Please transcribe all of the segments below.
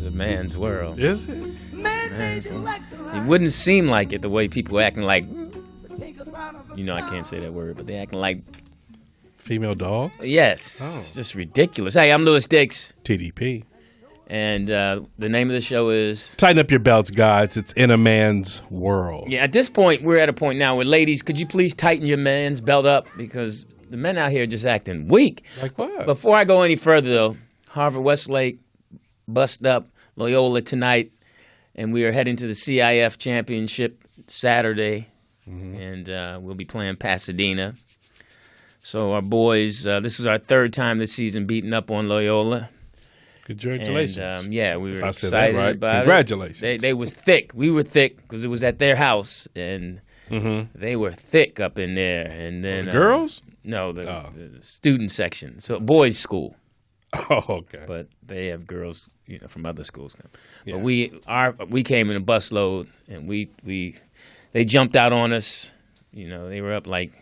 is a man's world. Is it? Man's world. It wouldn't seem like it the way people are acting like, I can't say that word, but they acting like female dogs? Yes. It's just ridiculous. Hey, I'm Lewis Dix. TDP. And the name of the show is... Tighten up your belts, guys. It's In a Man's World. Yeah, at this point, we're at a point now where, ladies, could you please tighten your man's belt up? Because the men out here are just acting weak. Like what? Before I go any further, though, Harvard Westlake bust up Loyola tonight, and we are heading to the CIF championship Saturday, and we'll be playing Pasadena. So our boys, this was our third time this season beating up on Loyola. Congratulations. And, we were if I said excited that right, about congratulations. it. They was thick. We were thick because it was at their house, and they were thick up in there. And then the girls? No, the student section. So boys' school. Oh, okay. But they have girls, from other schools. Yeah. But we came in a busload, and they jumped out on us. They were up like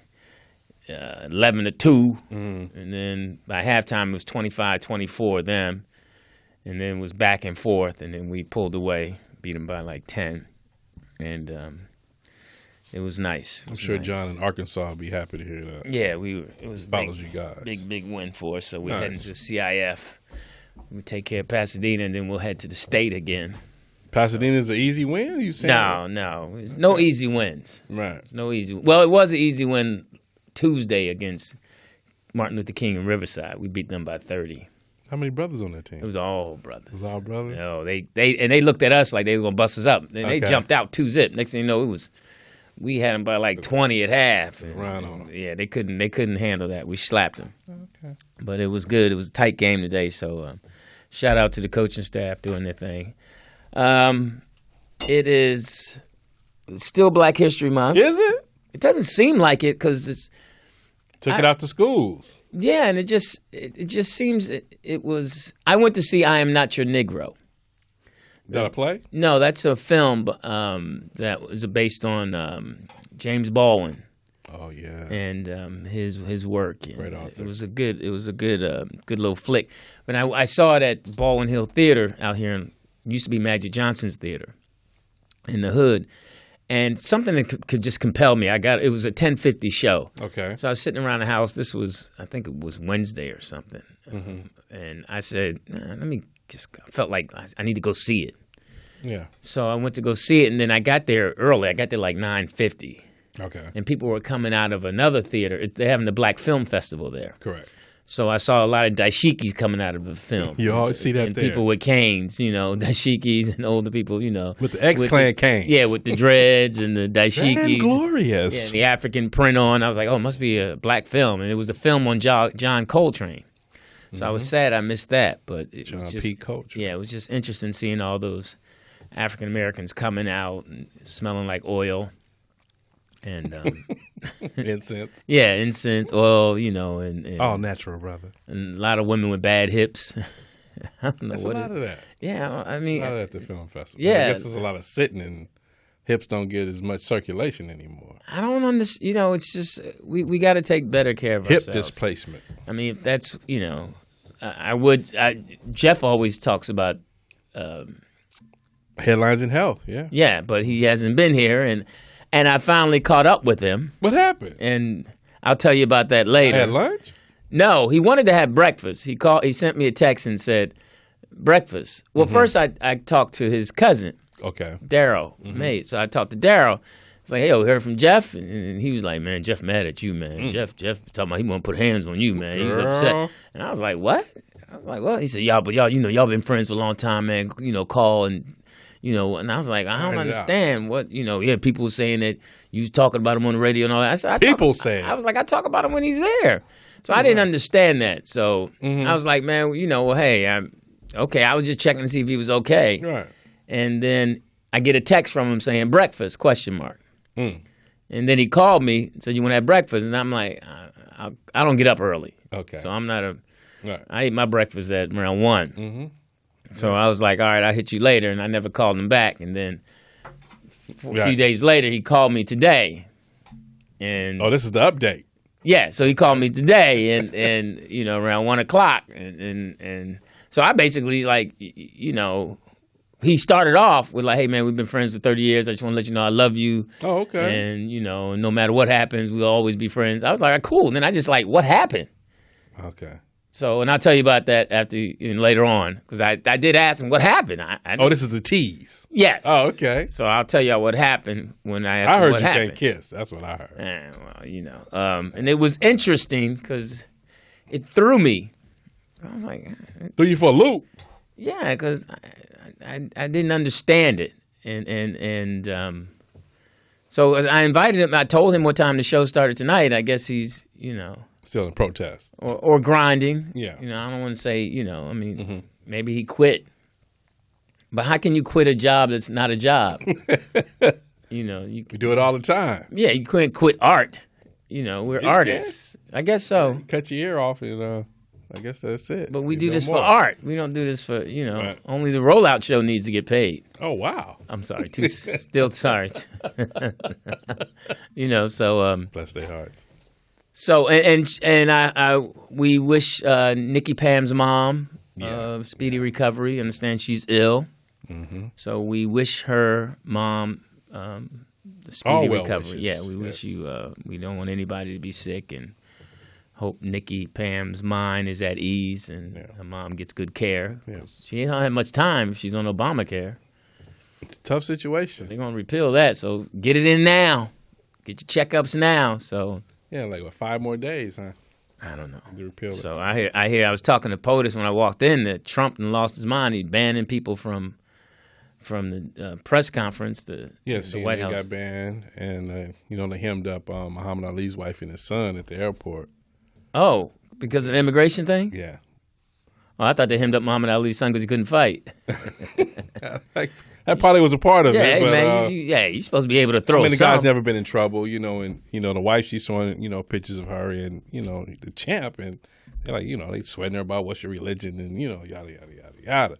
11-2, and then by halftime it was 25-24 them, and then it was back and forth, and then we pulled away, beat them by like 10, and it was nice. I'm sure John in Arkansas will be happy to hear that. Yeah, it was a big win for us. So we're heading to CIF. We take care of Pasadena, and then we'll head to the state again. Pasadena's an easy win? You saying? No, there's no easy wins. Right. There's no easy. Well, it was an easy win Tuesday against Martin Luther King in Riverside. We beat them by 30. How many brothers on that team? It was all brothers. It was all brothers? No, they looked at us like they were gonna bust us up. Then they jumped out 2-zip. Next thing you know, we had them by like 20 at half. Right on. Yeah, they couldn't handle that. We slapped them. Okay. But it was good. It was a tight game today. So shout out to the coaching staff doing their thing. It is still Black History Month. Is it? It doesn't seem like it because it's. Took it out to schools. Yeah, and it just seems it was. I went to see I Am Not Your Negro. Is that a play? No, that's a film that was based on James Baldwin. Oh yeah, and his work. Great author. It was a good little flick. But I saw it at Baldwin Hill Theater out here. It used to be Magic Johnson's theater in the hood. And something that could just compel me. It was a 10:50 show. Okay. So I was sitting around the house. This was, I think it was Wednesday or something. And I said, I felt like I need to go see it. Yeah. So I went to go see it, and then I got there early. I got there like 9:50. Okay. And people were coming out of another theater. They're having the Black Film Festival there. Correct. So I saw a lot of dashikis coming out of the film. You always see that and there. people with canes, dashikis and older people, With the X-Clan canes. Yeah, with the dreads and the dashikis. Grand glorious. Yeah, and the African print on. I was like, oh, it must be a black film. And it was a film on John Coltrane. So I was sad I missed that. But it was just, P. Coltrane. Yeah, it was just interesting seeing all those African Americans coming out and smelling like oil. And incense. Yeah, incense, oil, and all natural, brother. And a lot of women with bad hips. I don't know There's what a lot of that. Yeah, I mean, a lot of that at the film festival. Yeah, I guess there's a lot of sitting, and hips don't get as much circulation anymore. I don't understand. It's just we got to take better care of ourselves. Hip displacement. I mean, if that's Jeff always talks about headlines in health. Yeah. Yeah, but he hasn't been here, and I finally caught up with him. What happened? And I'll tell you about that later. Had lunch? No, he wanted to have breakfast. He sent me a text and said, breakfast. Well, first I talked to his cousin, Daryl, mate. So I talked to Daryl. It's like, hey, yo, heard from Jeff? And he was like, man, Jeff mad at you, man. Jeff talking about he want to put hands on you, man. He was upset. And I was like, what? I was like, well, he said, y'all been friends for a long time, man. Call and... and I was like, I don't understand what, people were saying that you was talking about him on the radio and all that. I was like, I talk about him when he's there. So I didn't understand that. So I was like, man, hey, I was just checking to see if he was okay. Right. And then I get a text from him saying breakfast, ? And then he called me and said, you want to have breakfast? And I'm like, I don't get up early. Okay. So I'm not I ate my breakfast at around 1. So I was like, all right, I'll hit you later. And I never called him back. And then a few days later, he called me today. And this is the update. Yeah, so he called me today and around 1 o'clock. And so I basically he started off with like, hey, man, we've been friends for 30 years. I just want to let you know I love you. Oh, okay. And, no matter what happens, we'll always be friends. I was like, cool. And then I just like, what happened? Okay. So, and I'll tell you about that later on, because I did ask him what happened. This is the tease. Yes. Oh, okay. So I'll tell you what happened when I asked him what happened. I heard you can't kiss. That's what I heard. Well, and it was interesting because it threw me. I was like, threw you for a loop. Yeah, because I didn't understand it, and so I invited him. I told him what time the show started tonight. I guess he's still in protest or grinding. Yeah, I don't want to say maybe he quit. But how can you quit a job that's not a job? You do it all the time. Yeah, you couldn't quit art. We're artists. I guess so. You cut your ear off and. I guess that's it. But we do this for art. We don't do this for, right. Only the rollout show needs to get paid. Oh, wow. I'm sorry. Still sorry. So. Bless their hearts. So, and we wish Nikki Pam's mom speedy recovery. Understand she's ill. Mm-hmm. So we wish her mom speedy recovery. Wishes. Yeah, we wish you, we don't want anybody to be sick, and hope Nikki Pam's mind is at ease and her mom gets good care. Yeah. She don't have much time if she's on Obamacare. It's a tough situation. They're going to repeal that, so get it in now. Get your checkups now. So like 5 more days, huh? I don't know. To repeal so it. I was talking to POTUS when I walked in that Trump lost his mind. He's banning people from the press conference. The White House got banned, and they hemmed up Muhammad Ali's wife and his son at the airport. Oh, because of the immigration thing? Yeah. Oh, I thought they hemmed up Muhammad Ali's son because he couldn't fight. That probably was a part of it. Hey, but, man, you're supposed to be able to throw the guy's never been in trouble, and, the wife, she's showing, pictures of her and, the champ, and they're like, they sweating her about what's your religion and, yada, yada, yada, yada.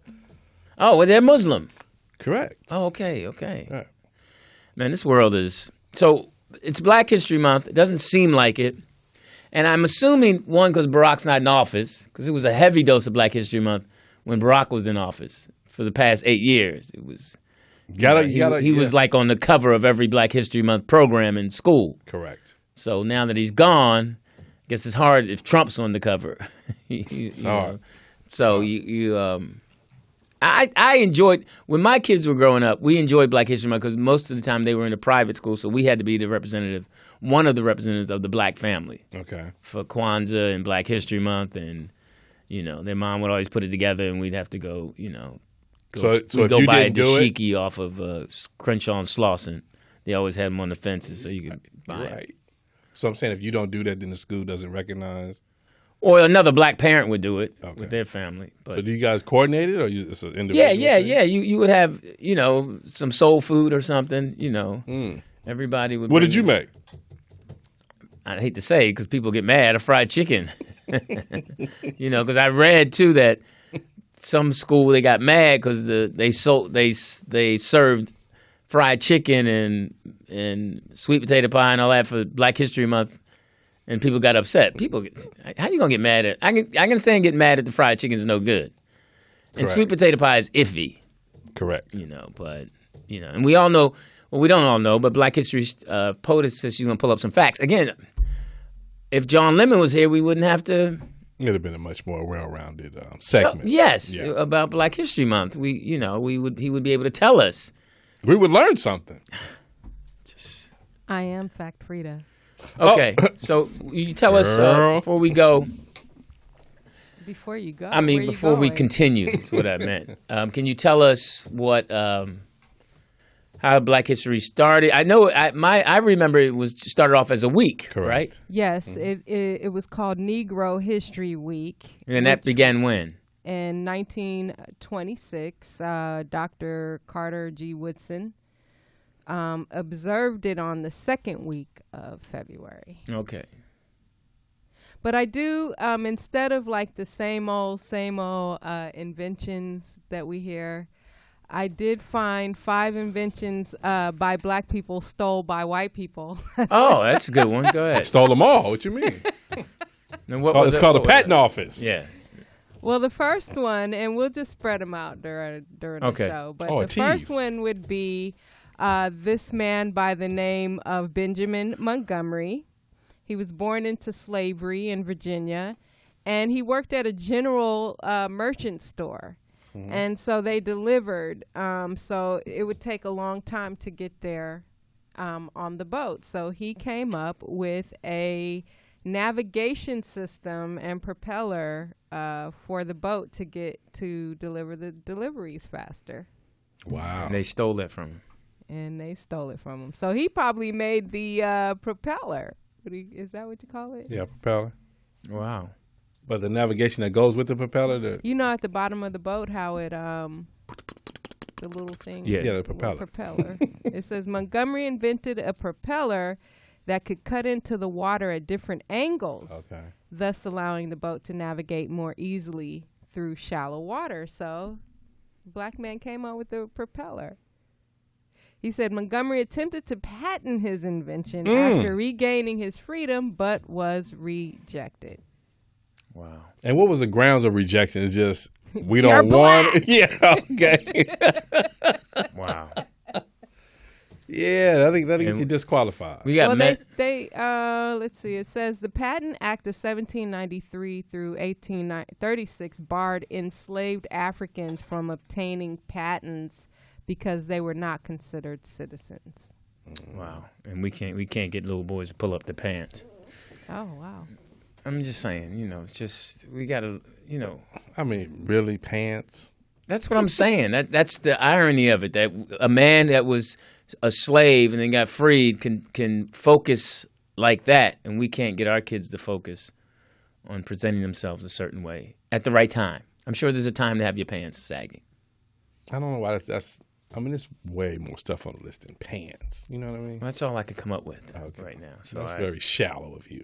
Oh, well, they're Muslim. Correct. Oh, okay. Right. Man, this world is... So, it's Black History Month. It doesn't seem like it. And I'm assuming, one, because Barack's not in office, because it was a heavy dose of Black History Month when Barack was in office for the past 8 years. It was he was like on the cover of every Black History Month program in school. Correct. So now that he's gone, I guess it's hard if Trump's on the cover. It's hard. So I enjoyed, when my kids were growing up, we enjoyed Black History Month because most of the time they were in a private school, so we had to be one of the representatives of the black family. Okay. For Kwanzaa and Black History Month, and their mom would always put it together, and we'd have to go, So go buy a dashiki off of Crenshaw and Slauson. They always had them on the fences, so you could buy it. Right. So I'm saying if you don't do that, then the school doesn't recognize. Or another black parent would do it with their family. But, so do you guys coordinate it, or it's an individual thing? Yeah. You would have, some soul food or something, Everybody would. What did you make? I hate to say because people get mad, a fried chicken. Because I read, too, that some school, they got mad because they served fried chicken and sweet potato pie and all that for Black History Month. And people got upset. How you gonna get mad at? I can understand getting mad at the fried chicken is no good, and sweet potato pie is iffy. Correct. But and we all know. Well, we don't all know, but Black History POTUS says she's gonna pull up some facts. Again, if John Lemon was here, we wouldn't have to. It'd have been a much more well-rounded segment. About Black History Month. He would be able to tell us. We would learn something. I am Fact Frida. Okay, so you tell us before we go. Before you go. I mean, before we continue, is what I meant. Can you tell us what how Black History started? I know I remember it started off as a week, correct. Right? Yes, it was called Negro History Week. And that began when? In 1926, Dr. Carter G. Woodson observed it on the second week of February. Okay. But I do, instead of like the same old inventions that we hear, I did find 5 inventions by black people stole by white people. Oh, that's a good one. Go ahead. Stole them all. What you mean? It's called a patent office. Yeah. Well, the first one, and we'll just spread them out during the show. But the first one would be this man by the name of Benjamin Montgomery. He was born into slavery in Virginia, and he worked at a general merchant store. Mm-hmm. And so they delivered. So it would take a long time to get there on the boat. So he came up with a navigation system and propeller for the boat to deliver the deliveries faster. Wow. And they stole it from him. So he probably made the propeller. Is that what you call it? Yeah, propeller. Wow. But the navigation that goes with the propeller? At the bottom of the boat, how it, the little thing. Yeah, the propeller. Propeller. It says Montgomery invented a propeller that could cut into the water at different angles, thus allowing the boat to navigate more easily through shallow water. So, black man came up with the propeller. He said Montgomery attempted to patent his invention after regaining his freedom, but was rejected. Wow. And what was the grounds of rejection? It's just, we don't want it. Yeah, okay. Wow. Yeah, I think you disqualified. We got let's see. It says the Patent Act of 1793 through 1836 barred enslaved Africans from obtaining patents because they were not considered citizens. Wow. And we can't get little boys to pull up their pants. Oh, wow. I'm just saying, it's just we got to, I mean, really, pants? That's what I'm saying. That's the irony of it, that a man that was a slave and then got freed can focus like that, and we can't get our kids to focus on presenting themselves a certain way at the right time. I'm sure there's a time to have your pants sagging. I don't know why that's there's way more stuff on the list than pants. You know what I mean? Well, that's all I could come up with right now. So that's very shallow of you.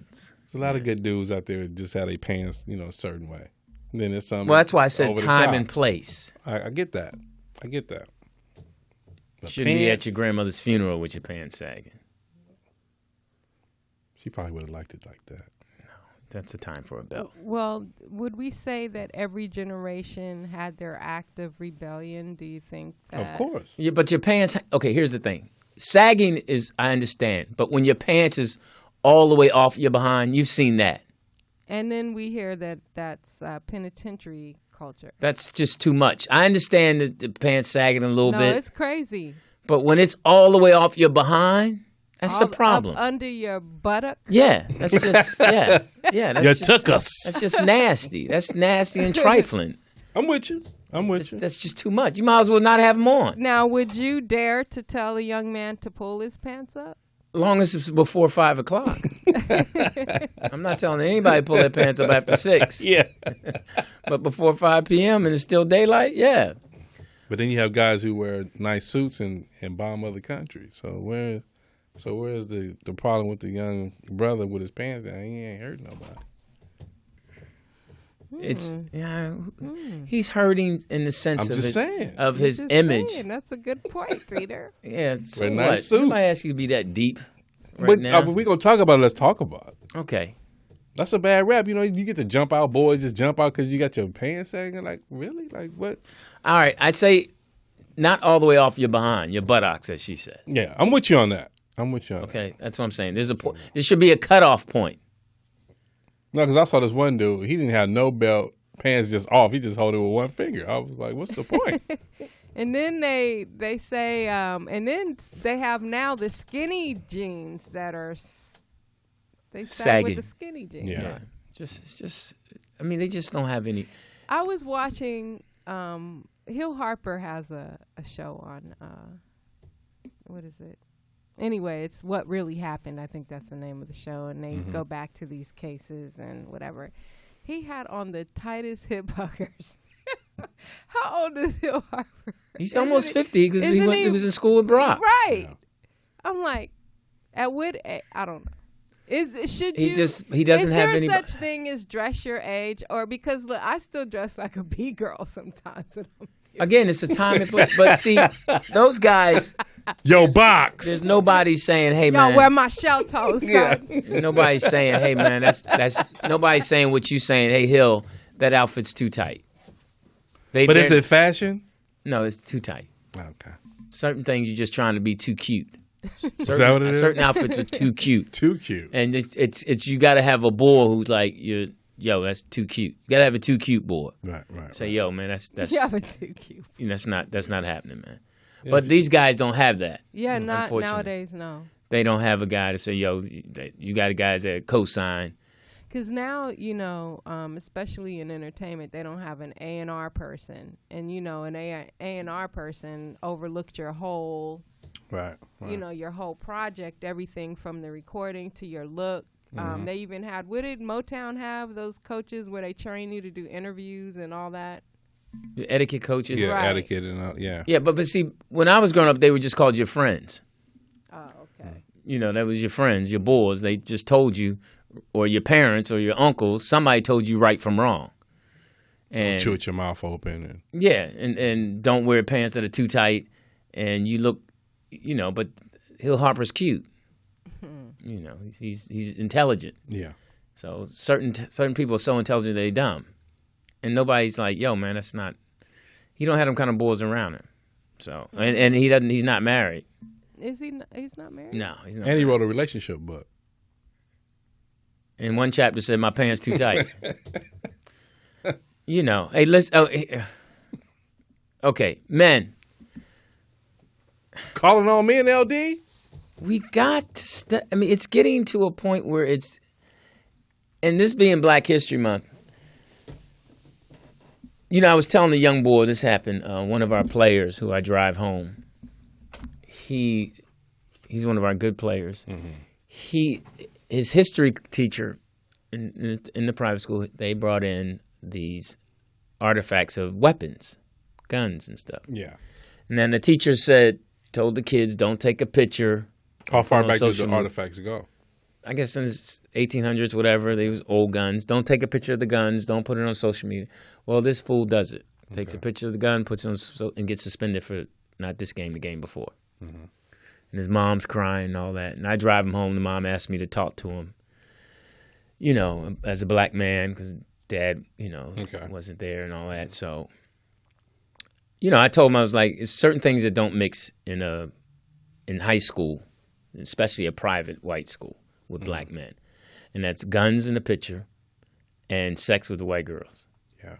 There's a lot of good dudes out there that just have their pants, a certain way. And then there's some. Well, that's why I said time and place. I get that. But shouldn't be at your grandmother's funeral with your pants sagging. She probably would have liked it like that. No, that's a time for a belt. Well, would we say that every generation had their act of rebellion? Do you think that? Of course. Yeah, but your pants. Okay, here's the thing. Sagging is, I understand, but when your pants is all the way off your behind, you've seen that. And then we hear that that's penitentiary culture. That's just too much. I understand the pants sagging a little bit. No, it's crazy. But when it's all the way off your behind, that's the problem. Up under your buttock? Yeah, that's just, yeah. That's took us. That's just nasty. That's nasty and trifling. I'm with you. That's just too much. You might as well not have them on. Now, would you dare to tell a young man to pull his pants up? Long as it's before 5 o'clock. I'm not telling anybody to pull their pants up after 6. Yeah. But before 5 p.m. and it's still daylight, yeah. But then you have guys who wear nice suits and bomb other countries. So where's the problem with the young brother with his pants down? He ain't hurt nobody. It's he's hurting in the sense of his image. That's a good point, Peter. Yeah, so nice what? Nobody ask you to be that deep now. We're gonna talk about it. Let's talk about it. Okay. That's a bad rap. You get to jump out, boys just jump out because you got your pants sagging. Like, really? Like, what? All right, I'd say not all the way off your behind, your buttocks, as she said. Yeah, I'm with you on that. Okay, that's what I'm saying. There should be a cutoff point. No, because I saw this one dude. He didn't have no belt, pants just off. He just held it with one finger. I was like, what's the point? And then they say, and then they have now the skinny jeans that are they sag with the skinny jeans. Yeah. It's just. I mean, they just don't have any. I was watching. Hill Harper has a show on. What is it? Anyway, it's What Really Happened. I think that's the name of the show. And they go back to these cases and whatever. He had on the tightest hip huggers. How old is Hill Harper? He's almost 50 because he was in school with Brock. Right. Yeah. I'm like, at what age? I don't know. He doesn't have any. Is there such thing as dress your age? Or because look, I still dress like a B-girl sometimes. Again, it's a time and place. But see, those guys. Yo, box. There's nobody saying, "Hey, man." Y'all wear my shell toes. Nobody's saying, "Hey, man." That's nobody's saying what you saying. Hey, Hill, that outfit's too tight. But is it fashion? No, it's too tight. Okay. Certain things you're just trying to be too cute. Is that what it is? Certain outfits are too cute. Too cute. And it's you got to have a boy who's like, yo, that's too cute. You got to have a too cute boy. Right. Say, yo, man, that's you have a too cute. That's not happening, man. Yeah, but these guys don't have that. Yeah, not nowadays, no. They don't have a guy to say, yo, you got guys that co-sign. Because now, especially in entertainment, they don't have an A&R person. And, an A&R person overlooked your whole, right. Your whole project, everything from the recording to your look. They even had, what did Motown have, those coaches where they train you to do interviews and all that? The etiquette coaches? Yeah, right. Etiquette and all, yeah. Yeah, but see, when I was growing up, they were just called your friends. Oh, okay. That was your friends, your boys. They just told you, or your parents or your uncles, somebody told you right from wrong. And chew with your mouth open. And don't wear pants that are too tight. And you look, but Hill Harper's cute. He's intelligent. Yeah. So certain people are so intelligent they're dumb. And nobody's like, yo, man, that's not. He don't have them kind of boys around him. So and he's not married. Is he? He's not married. No, he's not. And he wrote a relationship book. And one chapter said, "My pants too tight." Hey, listen. Okay, men. Calling on men, LD. We got to. It's getting to a point where it's, and this being Black History Month. I was telling the young boy this happened. One of our players who I drive home. He's one of our good players. Mm-hmm. His history teacher in the private school, they brought in these artifacts of weapons, guns and stuff. Yeah. And then the teacher told the kids, don't take a picture. How far back did the artifacts go? I guess in the 1800s, whatever. They was old guns. Don't take a picture of the guns. Don't put it on social media. Well, this fool does it. Takes a picture of the gun, puts it on, and gets suspended for not this game, the game before. Mm-hmm. And his mom's crying and all that. And I drive him home. The mom asked me to talk to him, as a black man, because dad, wasn't there and all that. So, I told him, I was like, it's certain things that don't mix in high school, especially a private white school with black men. And that's guns in the picture and sex with the white girls. Yeah.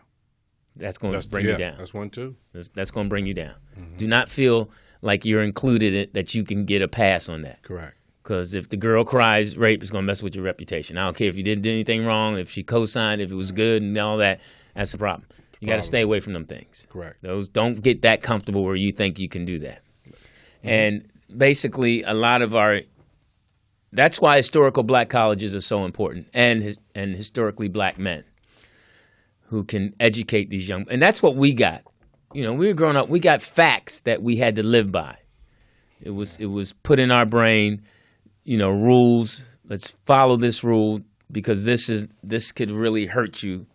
That's going to bring you down. That's one, too. That's going to bring you down. Mm-hmm. Do not feel like you're included in that you can get a pass on that. Correct. Because if the girl cries rape, it's going to mess with your reputation. I don't care if you didn't do anything wrong, if she co-signed, if it was good and all that. That's the problem. You got to stay away from them things. Correct. Those don't get that comfortable where you think you can do that. Mm-hmm. And basically, a lot of that's why historical black colleges are so important, and historically black men who can educate these young. And that's what we got. We were growing up. We got facts that we had to live by. It was put in our brain. Rules. Let's follow this rule because this could really hurt you.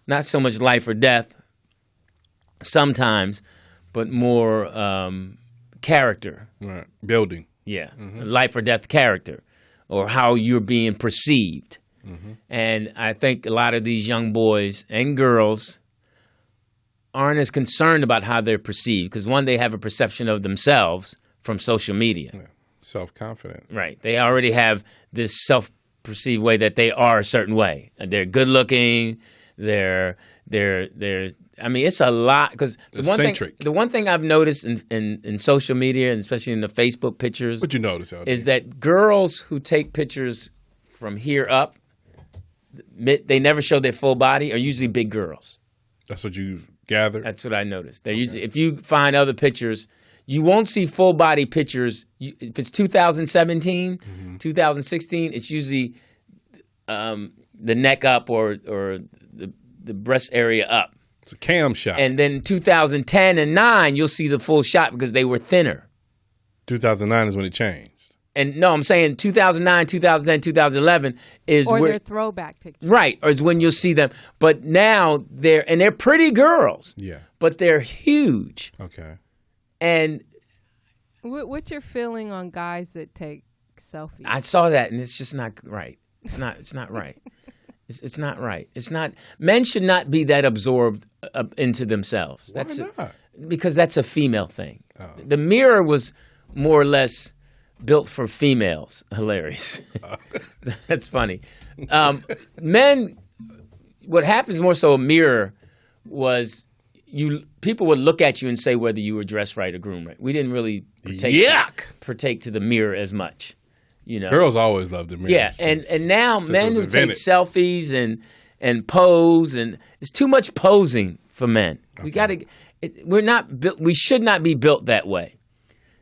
Not so much life or death. Sometimes, but more character. Right. Building. Yeah, life or death character, or how you're being perceived. Mm-hmm. And I think a lot of these young boys and girls aren't as concerned about how they're perceived because, one, they have a perception of themselves from social media. Yeah. Self-confident. Right. They already have this self-perceived way that they are a certain way. They're good-looking. They're it's a lot because the one thing I've noticed in social media and especially in the Facebook pictures. What you notice is that girls who take pictures from here up, they never show their full body, are usually big girls. That's what you've gathered? That's what I noticed. They're usually, if you find other pictures, you won't see full body pictures. If it's 2017, 2016, it's usually the neck up or the breast area up. It's a cam shot. And then 2010 and 9, you'll see the full shot because they were thinner. 2009 is when it changed. And no, I'm saying 2009, 2010, 2011 is or where, their throwback pictures. Right, or is when you'll see them. But now they're pretty girls. Yeah. But they're huge. Okay. And what's your feeling on guys that take selfies? I saw that and it's just not right. It's not right. It's not right. It's not. Men should not be that absorbed into themselves. Why not? Because that's a female thing. Oh. The mirror was more or less built for females. Hilarious. That's funny. Men, what happens more so a mirror was people would look at you and say whether you were dressed right or groomed right. We didn't really partake to the mirror as much. You know, girls always love the mirror. Yeah, and now men who take selfies and pose, and it's too much posing for men. Okay. We should not be built that way.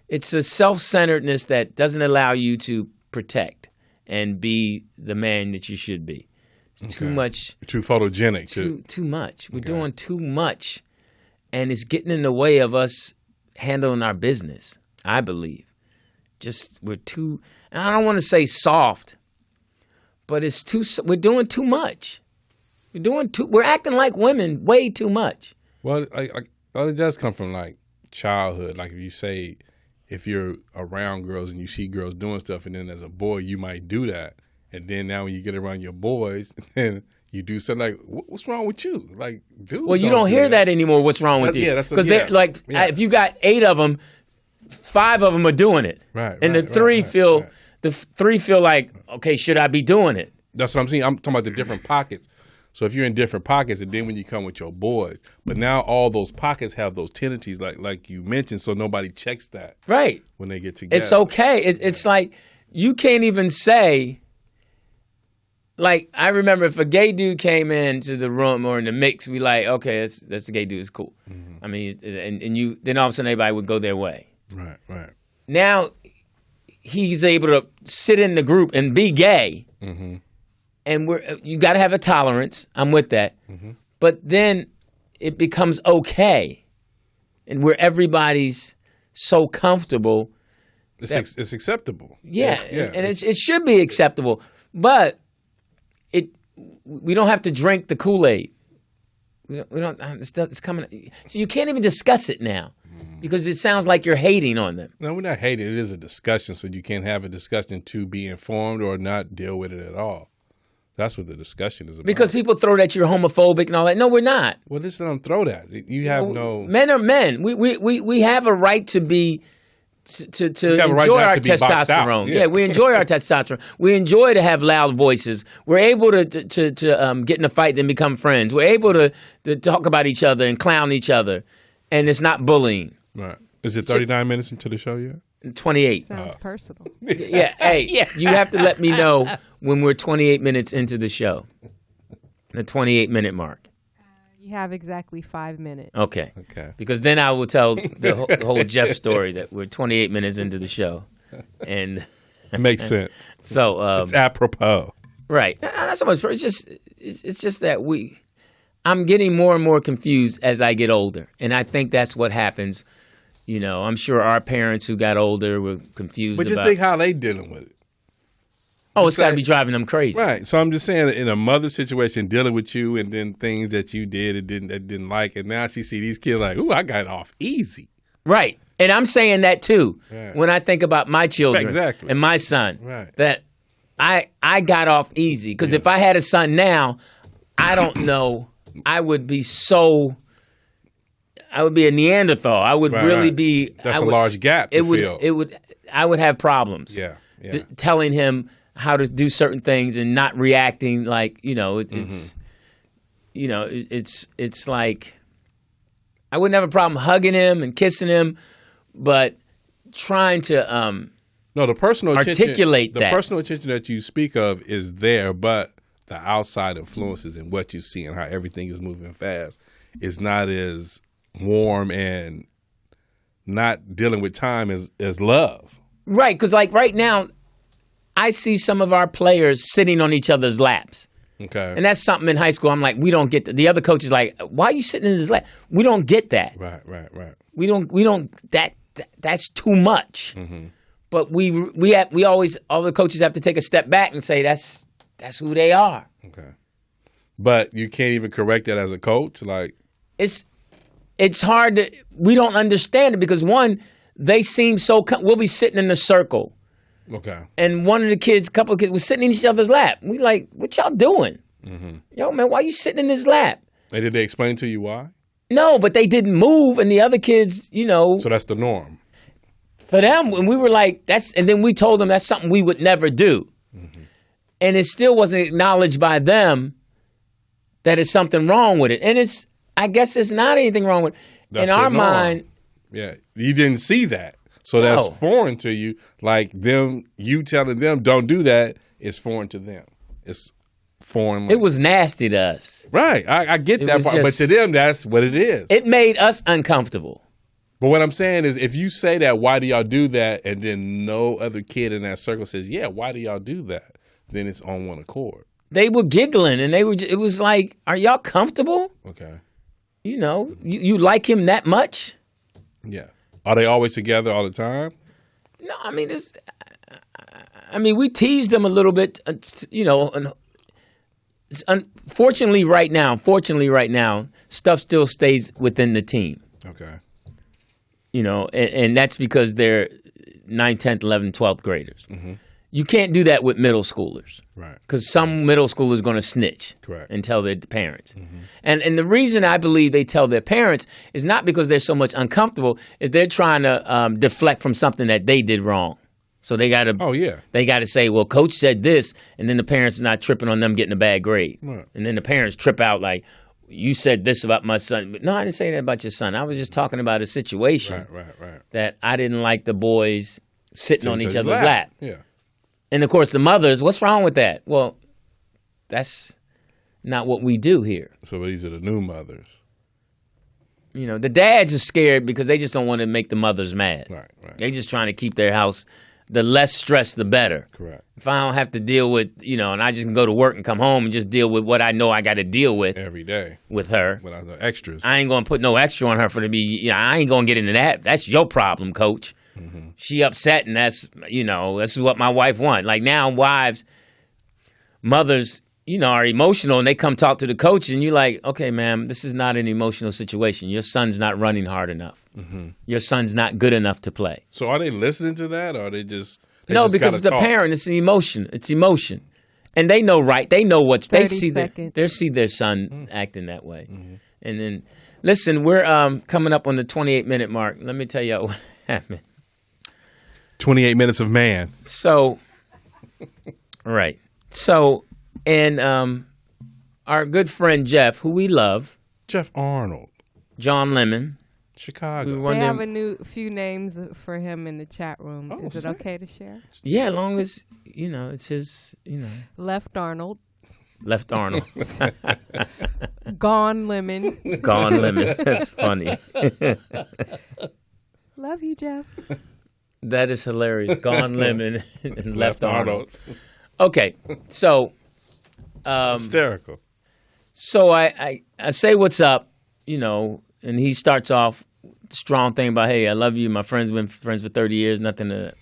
It's a self-centeredness that doesn't allow you to protect and be the man that you should be. It's too much. Too photogenic. Too much. We're doing too much, and it's getting in the way of us handling our business, I believe. We're too, and I don't want to say soft, but we're doing too much. We're acting like women way too much. Well, it does come from like childhood. Like if you're around girls and you see girls doing stuff, and then as a boy you might do that, and then now when you get around your boys, then you do something like, what's wrong with you? Like, dude. Well, you don't hear that anymore. What's wrong with you? Yeah, because they're like, if you got 8 of them. 5 of them are doing it, and the three feel like, okay, should I be doing it? That's what I'm saying. I'm talking about the different pockets. So if you're in different pockets, and then when you come with your boys, but now all those pockets have those tendencies, like you mentioned, so nobody checks that right when they get together. It's okay. It's like you can't even say. Like I remember, if a gay dude came into the room or in the mix, we like, okay, that's a gay dude. It's cool. Mm-hmm. I mean, and then all of a sudden everybody would go their way. Right. Now he's able to sit in the group and be gay, and you got to have a tolerance. I'm with that, but then it becomes okay, and where everybody's so comfortable, it's acceptable. Yeah, and it should be acceptable, but we don't have to drink the Kool-Aid. We don't. It's coming. So you can't even discuss it now. Because it sounds like you're hating on them. No, we're not hating. It is a discussion, so you can't have a discussion to be informed or not deal with it at all. That's what the discussion is about. Because people throw that you're homophobic and all that. No, we're not. Well, this don't throw that. You have no. Men are men. We have a right to be to enjoy our testosterone. Yeah, we enjoy our testosterone. We enjoy to have loud voices. We're able to get in a fight and become friends. We're able to talk about each other and clown each other, and it's not bullying. Right. Is it 39 minutes into the show yet? 28. Sounds personal. Yeah. Hey, you have to let me know when we're 28 minutes into the show. The 28-minute mark. You have exactly 5 minutes. Okay. Because then I will tell the whole Jeff story that we're 28 minutes into the show. And it makes sense. So it's apropos. Right. Not so much. It's just that I'm getting more and more confused as I get older. And I think that's what happens. You know, I'm sure our parents who got older were confused. But just think how they dealing with it. Oh, it's got to be driving them crazy. Right. So I'm just saying, in a mother situation, dealing with you and then things that you did and didn't like, and now she see these kids like, ooh, I got off easy. Right. And I'm saying that too when I think about my children and my son. Right. That I got off easy. Because if I had a son now, I don't know, I would be a Neanderthal. I would really be. That's a large gap to fill. I would have problems. Yeah. Telling him how to do certain things and not reacting like, it's like I wouldn't have a problem hugging him and kissing him, but trying to the personal articulate that. The personal attention that you speak of is there, but the outside influences and what you see and how everything is moving fast is not as warm and not dealing with time as love. Right, because like right now, I see some of our players sitting on each other's laps. Okay. And that's something in high school we don't get that. The other coach is like, why are you sitting in his lap? We don't get that. Right. We don't that's too much. Mm-hmm. But we always, all the coaches have to take a step back and say that's who they are. Okay. But you can't even correct that as a coach? Like it's hard to, we don't understand it because one, they seem so, we'll be sitting in a circle. Okay. And one of the kids, a couple of kids, was sitting in each other's lap. We like, what y'all doing? Yo, man, why you sitting in his lap? And did they explain to you why? No, but they didn't move, and the other kids, So that's the norm. For them, when we were like, and then we told them that's something we would never do. And it still wasn't acknowledged by them that it's something wrong with it. And I guess there's not anything wrong with it. That's in our mind. Yeah, you didn't see that. So that's foreign to you. Like you telling them don't do that is foreign to them. It's foreign. It was nasty to us. Right. I get that part. But to them, that's what it is. It made us uncomfortable. But what I'm saying is if you say that, why do y'all do that? And then no other kid in that circle says, yeah, why do y'all do that? Then it's on one accord. They were giggling and it was like, are y'all comfortable? Okay. You like him that much? Yeah. Are they always together all the time? No, I mean, we teased them a little bit, Fortunately right now, stuff still stays within the team. Okay. And that's because they're 9th, 10th, 11th, 12th graders. Mm-hmm. You can't do that with middle schoolers. Right. Because some middle schoolers are going to snitch. Correct. And tell their parents. Mm-hmm. And the reason I believe they tell their parents is not because they're so much uncomfortable, is they're trying to deflect from something that they did wrong. So they got to they got to say, well, coach said this, and then the parents are not tripping on them getting a bad grade. Right. And then the parents trip out like, you said this about my son. No, I didn't say that about your son. I was just talking about a situation that I didn't like the boys sitting on each other's lap. Yeah. And, of course, the mothers, what's wrong with that? Well, that's not what we do here. So these are the new mothers. The dads are scared because they just don't want to make the mothers mad. Right. They're just trying to keep their house, the less stress, the better. Correct. If I don't have to deal with, and I just can go to work and come home and just deal with what I know I got to deal with. Every day. With her. Without the extras. I ain't going to put no extra on her for to be, I ain't going to get into that. That's your problem, coach. Mm-hmm. She upset, and that's what my wife wants. Like now, mothers, are emotional, and they come talk to the coach, and you're like, okay, ma'am, this is not an emotional situation. Your son's not running hard enough. Mm-hmm. Your son's not good enough to play. So are they listening to that, or are they just because it's the parent. It's an emotion. It's emotion, and they know They know what they see. They see their son acting that way, and then listen. We're coming up on the 28-minute mark. Let me tell you what happened. 28 minutes of man. So, right. So, and our good friend Jeff, who we love. Jeff Arnold. John Lemon. Chicago. They have a few names for him in the chat room. Is it okay to share? Yeah, as long as, it's his, Left Arnold. Left Arnold. Gone Lemon. Gone Lemon. That's funny. Love you, Jeff. That is hilarious. Gone Lemon and Left Arnold. Okay, so hysterical. So I say what's up, and he starts off strong thing about, hey, I love you. My friend's been friends for 30 years, nothing to that.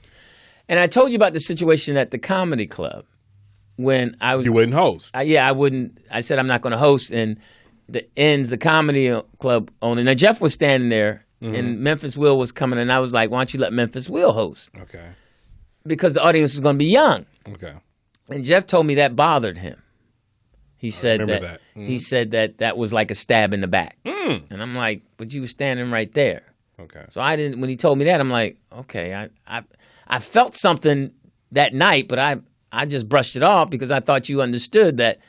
And I told you about the situation at the comedy club when I was. You wouldn't host. I wouldn't. I said I'm not going to host, and the comedy club owner. Now Jeff was standing there. Mm-hmm. And Memphis Will was coming, and I was like, why don't you let Memphis Will host? Okay. Because the audience was going to be young. Okay. And Jeff told me that bothered him. He said that. Mm. He said that was like a stab in the back. Mm. And I'm like, but you were standing right there. Okay. So I didn't. When he told me that, I'm like, okay. I felt something that night, but I just brushed it off because I thought you understood that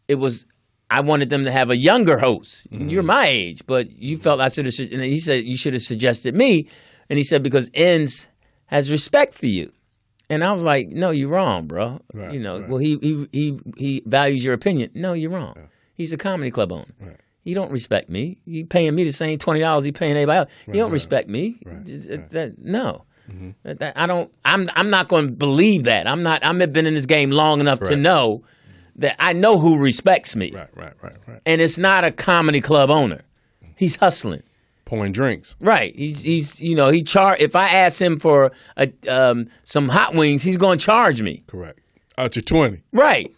it was. I wanted them to have a younger host. Mm-hmm. You're my age, but you felt I should have. And he said you should have suggested me. And he said because Enns has respect for you. And I was like, no, you're wrong, bro. Right, right. Well, he values your opinion. No, you're wrong. Yeah. He's a comedy club owner. Right. He don't respect me. He paying me the same $20 he paying anybody else. He don't respect me. Right. No. Mm-hmm. I don't. I'm not going to believe that. I've been in this game long enough to know that I know who respects me. Right. And it's not a comedy club owner. He's hustling. Pouring drinks. Right. He's he charge. If I ask him for some hot wings, he's going to charge me. Correct. Out your 20. Right.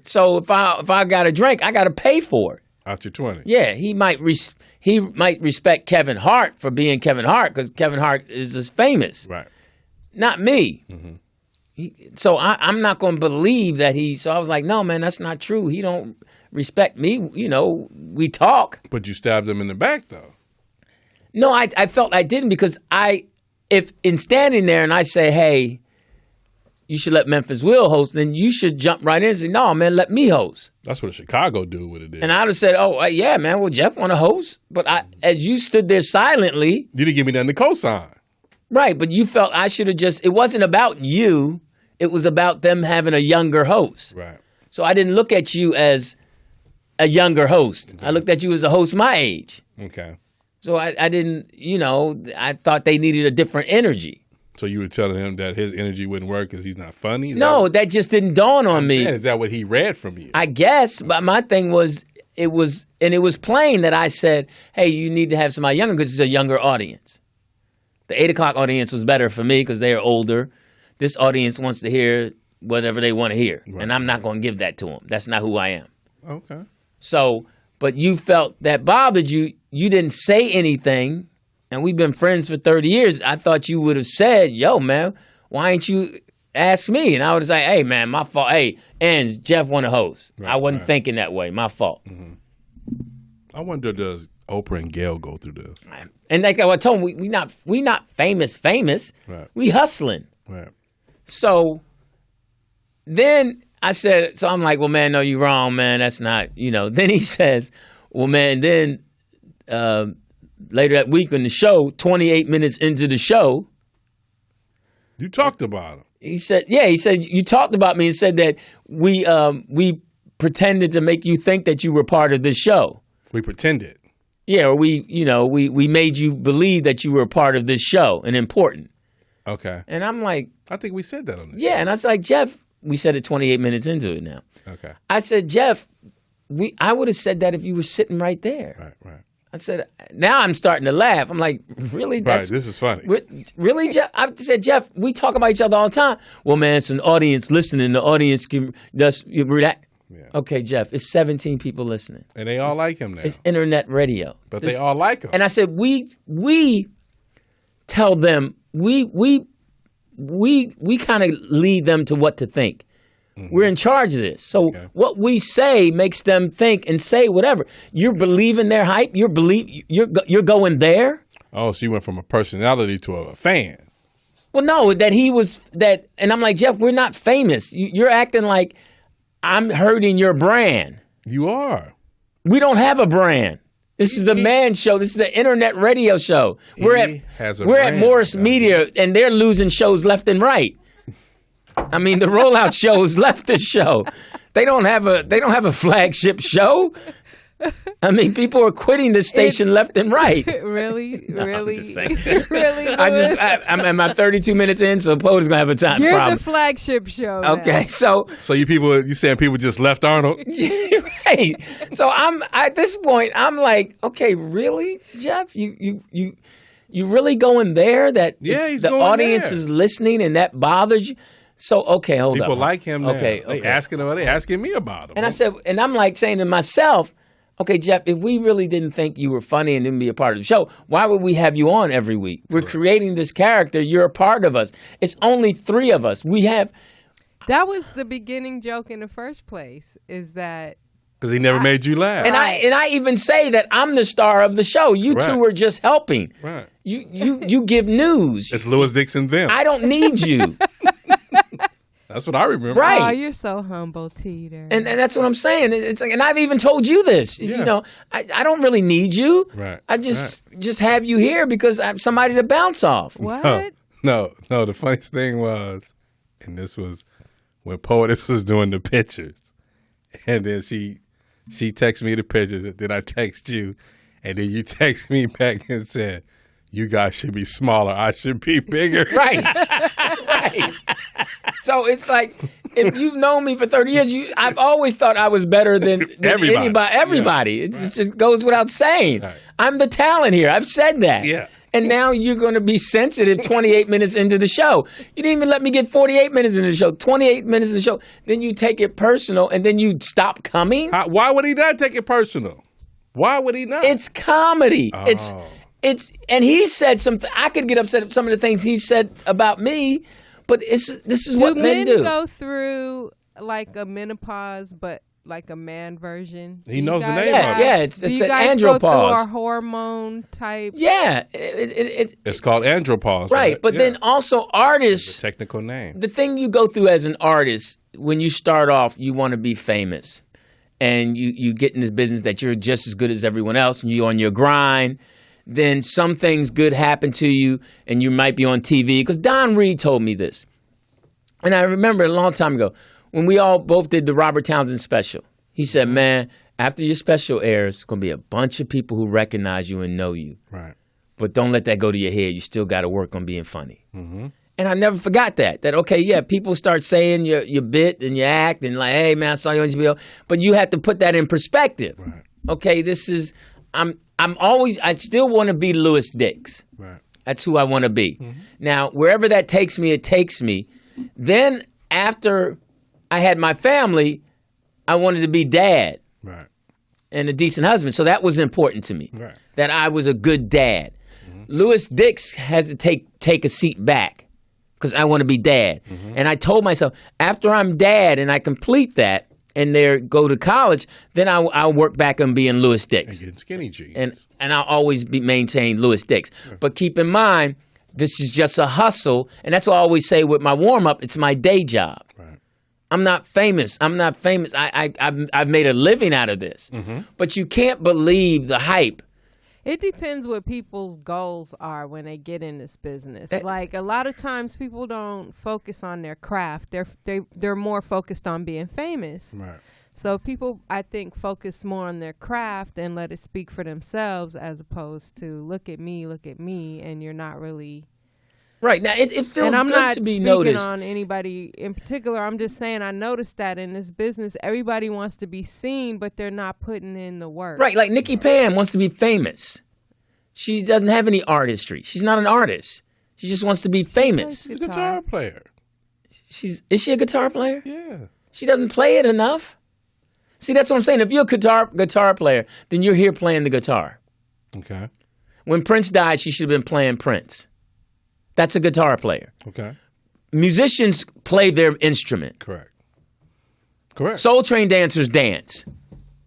So if I got a drink, I got to pay for it. Out your 20. Yeah, he might respect Kevin Hart for being Kevin Hart because Kevin Hart is as famous. Right. Not me. Mm-hmm. So I'm not going to believe that so I was like, no, man, that's not true. He don't respect me. We talk. But you stabbed him in the back, though. No, I felt I didn't because if in standing there and I say, hey, you should let Memphis Will host, then you should jump right in and say, no, man, let me host. That's what a Chicago dude would have did. And I would have said, oh, yeah, man, well, Jeff want to host. But as you stood there silently. You didn't give me nothing to co-sign. Right, but you felt I should have it wasn't about you. It was about them having a younger host. Right. So I didn't look at you as a younger host. Okay. I looked at you as a host my age. Okay. So I didn't, I thought they needed a different energy. So you were telling him that his energy wouldn't work because he's not funny? No, that just didn't dawn on me. Is that what he read from you? I guess, but my thing was, it was plain that I said, hey, you need to have somebody younger because it's a younger audience. The 8 o'clock audience was better for me because they are older. This audience wants to hear whatever they want to hear, right. And I'm not going to give that to them. That's not who I am. Okay. So, but you felt that bothered you. You didn't say anything. And we've been friends for 30 years. I thought you would have said, yo, man, why ain't you ask me? And I would have said, hey, man, my fault. Hey, and Jeff want to host. Right, I wasn't thinking that way. My fault. Mm-hmm. I wonder, does Oprah and Gail go through this? And like I told him, we not famous. Right. We hustling. Right. So then I said, so I'm like, well, man, no, you're wrong, man. That's not, Then he says, well, man, then later that week on the show, 28 minutes into the show. You talked about him. He said, you talked about me and said that we pretended to make you think that you were part of this show. We pretended. Yeah, or we made you believe that you were a part of this show and important. Okay. And I'm like. I think we said that on the show. Yeah, and I was like, Jeff, we said it 28 minutes into it now. Okay. I said, Jeff, I would have said that if you were sitting right there. Right. I said, now I'm starting to laugh. I'm like, really? Right, this is funny. Really, Jeff? I said, Jeff, we talk about each other all the time. Well, man, it's an audience listening. The audience can just react. Yeah. Okay, Jeff, it's 17 people listening. And they all like him now. It's internet radio. But they all like him. And I said, we tell them, we kind of lead them to what to think. Mm-hmm. We're in charge of this. So what we say makes them think and say whatever. You're believing their hype. You're going there. Oh, so you went from a personality to a fan. Well, no, that he was that. And I'm like, Jeff, we're not famous. You're acting like I'm hurting your brand. You are. We don't have a brand. This is the Man Show. This is the internet radio show. We're at Morris Media, and they're losing shows left and right. I mean, the Rollout shows left the show. They don't have a flagship show. I mean, people are quitting the station left and right. Really? No, really? I'm just saying. Really? I'm at 32 minutes in, so Poet's gonna have a time You're problem. The flagship show. Okay, now. so you saying people just left Arnold? Right. So I'm at this point. I'm like, okay, really, Jeff? You really going there? That he's the going audience there. Is listening, and that bothers you. So okay, hold on. People like him now. Okay. They asking me about him. And I said, and I'm like saying to myself, okay, Jeff, if we really didn't think you were funny and didn't be a part of the show, why would we have you on every week? We're creating this character. You're a part of us. It's only 3 of us. That was the beginning joke in the first place, is that. Because he never made you laugh. And I even say that I'm the star of the show. You two are just helping. Right. You give news. It's Lewis Dix and them. I don't need you. That's what I remember. Right. Oh, you're so humble, Teeter. And that's what I'm saying. It's like, and I've even told you this. Yeah. I don't really need you. Right. I just have you here because I have somebody to bounce off. What? No. The funniest thing was, and this was when Poetess was doing the pictures, and then she texted me the pictures, and then I text you, and then you text me back and said, you guys should be smaller. I should be bigger. Right. Right. So it's like, if you've known me for 30 years, I've always thought I was better than everybody. Yeah. It just goes without saying. Right. I'm the talent here. I've said that. Yeah. And now you're going to be sensitive 28 minutes into the show. You didn't even let me get 48 minutes into the show, 28 minutes into the show. Then you take it personal, and then you stop coming. Why would he not take it personal? Why would he not? It's comedy. Oh. And he said something. I could get upset at some of the things he said about me, But this is what men do. Do men go through like a menopause, but like a man version? He knows the name. Yeah, it's an andropause. Do you guys go through a hormone type? Yeah, it's called andropause. Right, but then also artists. The technical name. The thing you go through as an artist when you start off, you want to be famous, and you get in this business that you're just as good as everyone else, and you're on your grind. Then some things good happen to you, and you might be on TV. Because Don Reed told me this, and I remember a long time ago. When we all both did the Robert Townsend special, he said, man, after your special airs, there's going to be a bunch of people who recognize you and know you. Right. But don't let that go to your head. You still got to work on being funny. Mm-hmm. And I never forgot that, okay, yeah, people start saying your bit and your act and like, hey, man, I saw you on HBO. But you have to put that in perspective. Right. Okay, I still want to be Lewis Dix. Right. That's who I want to be. Mm-hmm. Now, wherever that takes me, it takes me. Then after I had my family, I wanted to be dad, right, and a decent husband. So that was important to me, right, that I was a good dad. Mm-hmm. Lewis Dix has to take a seat back because I want to be dad. Mm-hmm. And I told myself, after I'm dad and I complete that and go to college, then I'll work back on being Lewis Dix. And get skinny jeans. And I'll always maintain Lewis Dix. Sure. But keep in mind, this is just a hustle. And that's what I always say with my warm-up, it's my day job. Right. I'm not famous. I've made a living out of this. Mm-hmm. But you can't believe the hype. It depends what people's goals are when they get in this business. Like a lot of times people don't focus on their craft. They're more focused on being famous. Right. So people, I think, focus more on their craft and let it speak for themselves as opposed to look at me, and you're not really. Right. Now, it feels good to be noticed. And I'm not speaking on anybody in particular. I'm just saying I noticed that in this business, everybody wants to be seen, but they're not putting in the work. Right. Like Nikki Pam wants to be famous. She doesn't have any artistry. She's not an artist. She just wants to be famous. She's a guitar player. Is she a guitar player? Yeah. She doesn't play it enough. See, that's what I'm saying. If you're a guitar player, then you're here playing the guitar. Okay. When Prince died, she should have been playing Prince. That's a guitar player. Okay. Musicians play their instrument. Correct. Soul Train dancers dance.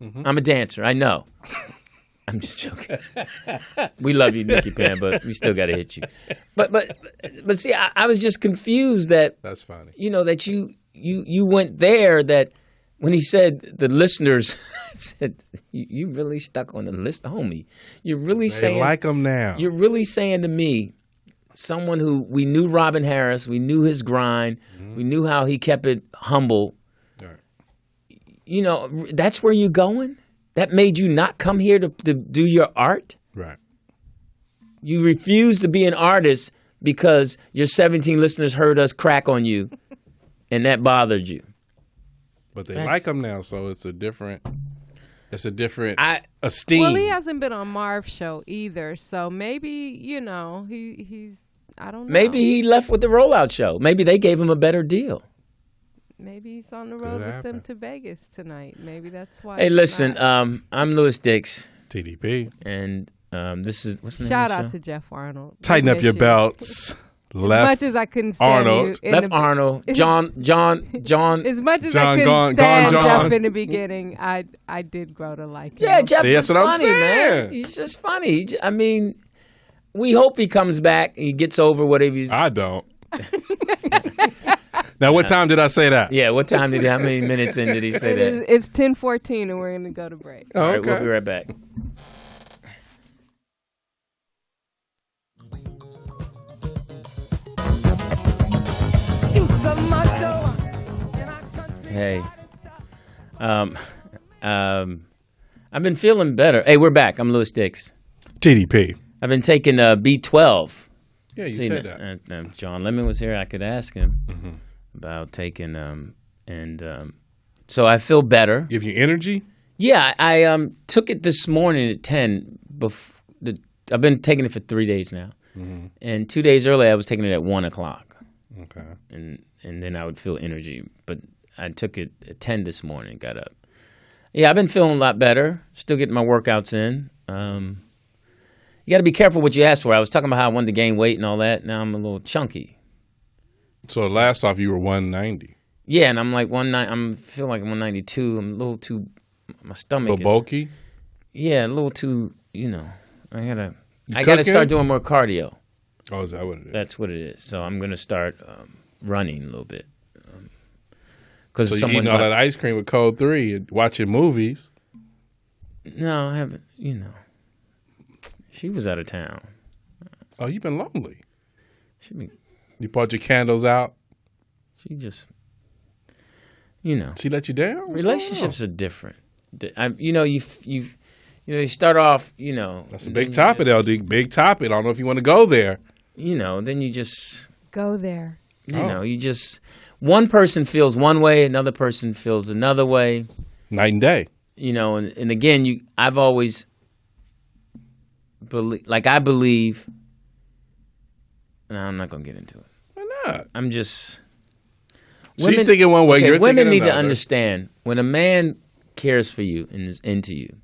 Mm-hmm. I'm a dancer. I know. I'm just joking. We love you, Nikki Pam, but we still got to hit you. But see, I was just confused that. That's funny. That you went there. That when he said the listeners said you really stuck on the list, homie. You're really saying like them now. You're really saying to me. Someone who we knew Robin Harris, we knew his grind, we knew how he kept it humble. Right. That's where you're going? That made you not come here to do your art? Right. You refused to be an artist because your 17 listeners heard us crack on you, and that bothered you. But they like him now, so it's a different esteem. Well, he hasn't been on Marv's show either, so maybe, he's, I don't know. Maybe he left with the Rollout show. Maybe they gave him a better deal. Maybe he's on the road with them to Vegas tonight. Maybe that's why. Hey, listen, I'm Lewis Dix. TDP. And this is, what's the name Shout of the out to Jeff Arnold. Tighten up your belts. Left as much as I couldn't stand Arnold. you. Left Arnold. John. As much as I couldn't stand Jeff in the beginning, I did grow to like him. Yeah, Jeff is what funny, man. He's just funny. We hope he comes back. He gets over whatever he's. I don't. Now, what time did I say that? Yeah, how many minutes in did he say that? It's 10:14 and we're going to go to break. All right, we'll be right back. Hey, I've been feeling better. Hey, we're back. I'm Lewis Dix. TDP. I've been taking B12. Yeah, you said that. John Lemon was here. I could ask him about taking so I feel better. Give you energy? Yeah, I took it this morning at 10. I've been taking it for 3 days now, and 2 days earlier I was taking it at 1 o'clock. Okay. And then I would feel energy, but I took it at 10 this morning. Got up. Yeah, I've been feeling a lot better. Still getting my workouts in. You got to be careful what you ask for. I was talking about how I wanted to gain weight and all that. Now I'm a little chunky. So last off, you were 190. Yeah, and I'm like 190. I'm feel like 192. I'm a little too. My stomach. A little bulky. Yeah, a little too. I gotta start doing more cardio. Oh, is that what it is? That's what it is. So I'm gonna start running a little bit. So you're eating all that ice cream with Code 3 and watching movies. No, I haven't. She was out of town. Oh, you've been lonely. You brought your candles out. She just, She let you down. Relationships are different. You start off. That's a big topic, LD. Big topic. I don't know if you want to go there. Then you just go there. You just one person feels one way, another person feels another way. Night and day. And again, I've always I believe. No, I'm not gonna get into it. Why not? I'm just. She's thinking one way. You're women thinking need to understand when a man cares for you and is into you.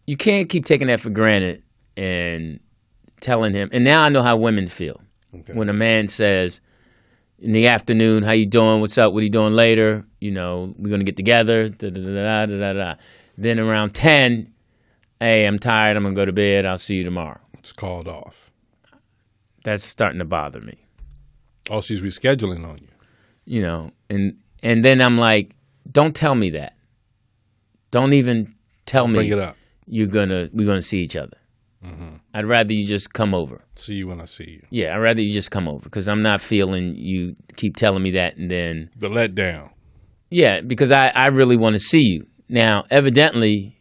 You can't keep taking that for granted and telling him. And now I know how women feel when a man says, "In the afternoon, how you doing? What's up? What are you doing later? We're gonna get together." Da, da, da, da, da, da. Then around 10, "Hey, I'm tired. I'm gonna go to bed. I'll see you tomorrow." It's called off. That's starting to bother me. Oh, she's rescheduling on you. And then I'm like, don't tell me that. Don't even tell me. Bring it up. We're gonna see each other. Mm-hmm. I'd rather you just come over. See you when I see you. Yeah, I'd rather you just come over because I'm not feeling you keep telling me that and then the letdown. Yeah, because I really want to see you. Now, evidently,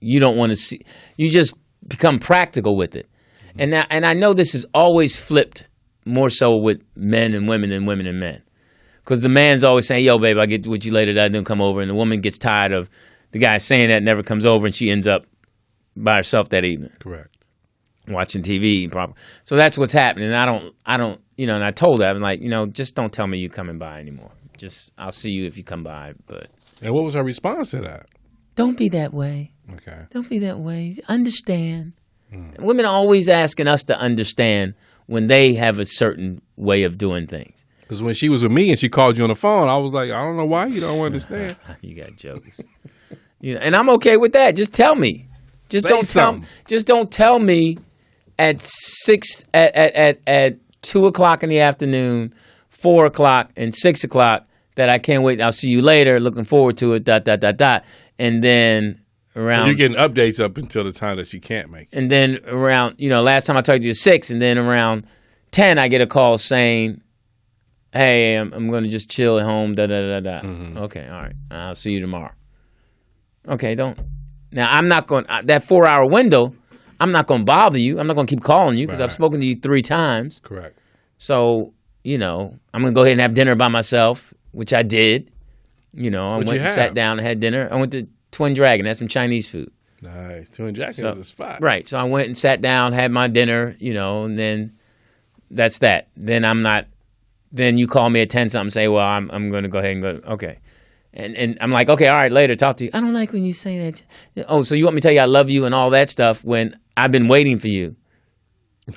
you don't want to see. You just become practical with it. And I know this is always flipped more so with men and women than women and men. Because the man's always saying, "Yo, babe, I'll get with you later. That didn't come over." And the woman gets tired of the guy saying that, never comes over, and she ends up by herself that evening. Correct. Watching TV. So that's what's happening. And I don't, and I told her, I'm like, just don't tell me you're coming by anymore. I'll see you if you come by. And what was her response to that? Don't be that way. Okay. Don't be that way. Understand. Women are always asking us to understand when they have a certain way of doing things. Because when she was with me and she called you on the phone, I was like, I don't know why you don't understand. You got jokes. And I'm okay with that. Just tell me. Just don't tell me at 2 o'clock in the afternoon, 4 o'clock, and 6 o'clock that I can't wait. I'll see you later. Looking forward to it. ... And then. Around, so you're getting updates up until the time that she can't make it. And then around, last time I talked to you at 6, and then around 10, I get a call saying, "Hey, I'm going to just chill at home, Mm-hmm. Okay, all right. I'll see you tomorrow. Okay, don't. Now, I'm not going, that 4-hour window, I'm not going to bother you. I'm not going to keep calling you because I've spoken to you 3 times. Correct. So, I'm going to go ahead and have dinner by myself, which I did. I went and sat down and had dinner. I went to Twin Dragon. That's some Chinese food. Nice. Twin Dragon is a spot. Right. So I went and sat down, had my dinner, and then that's that. Then you call me at 10 something, say, well, I'm going to go ahead and go. Okay. And I'm like, okay, all right, later, talk to you. I don't like when you say that. Oh, so you want me to tell you I love you and all that stuff when I've been waiting for you.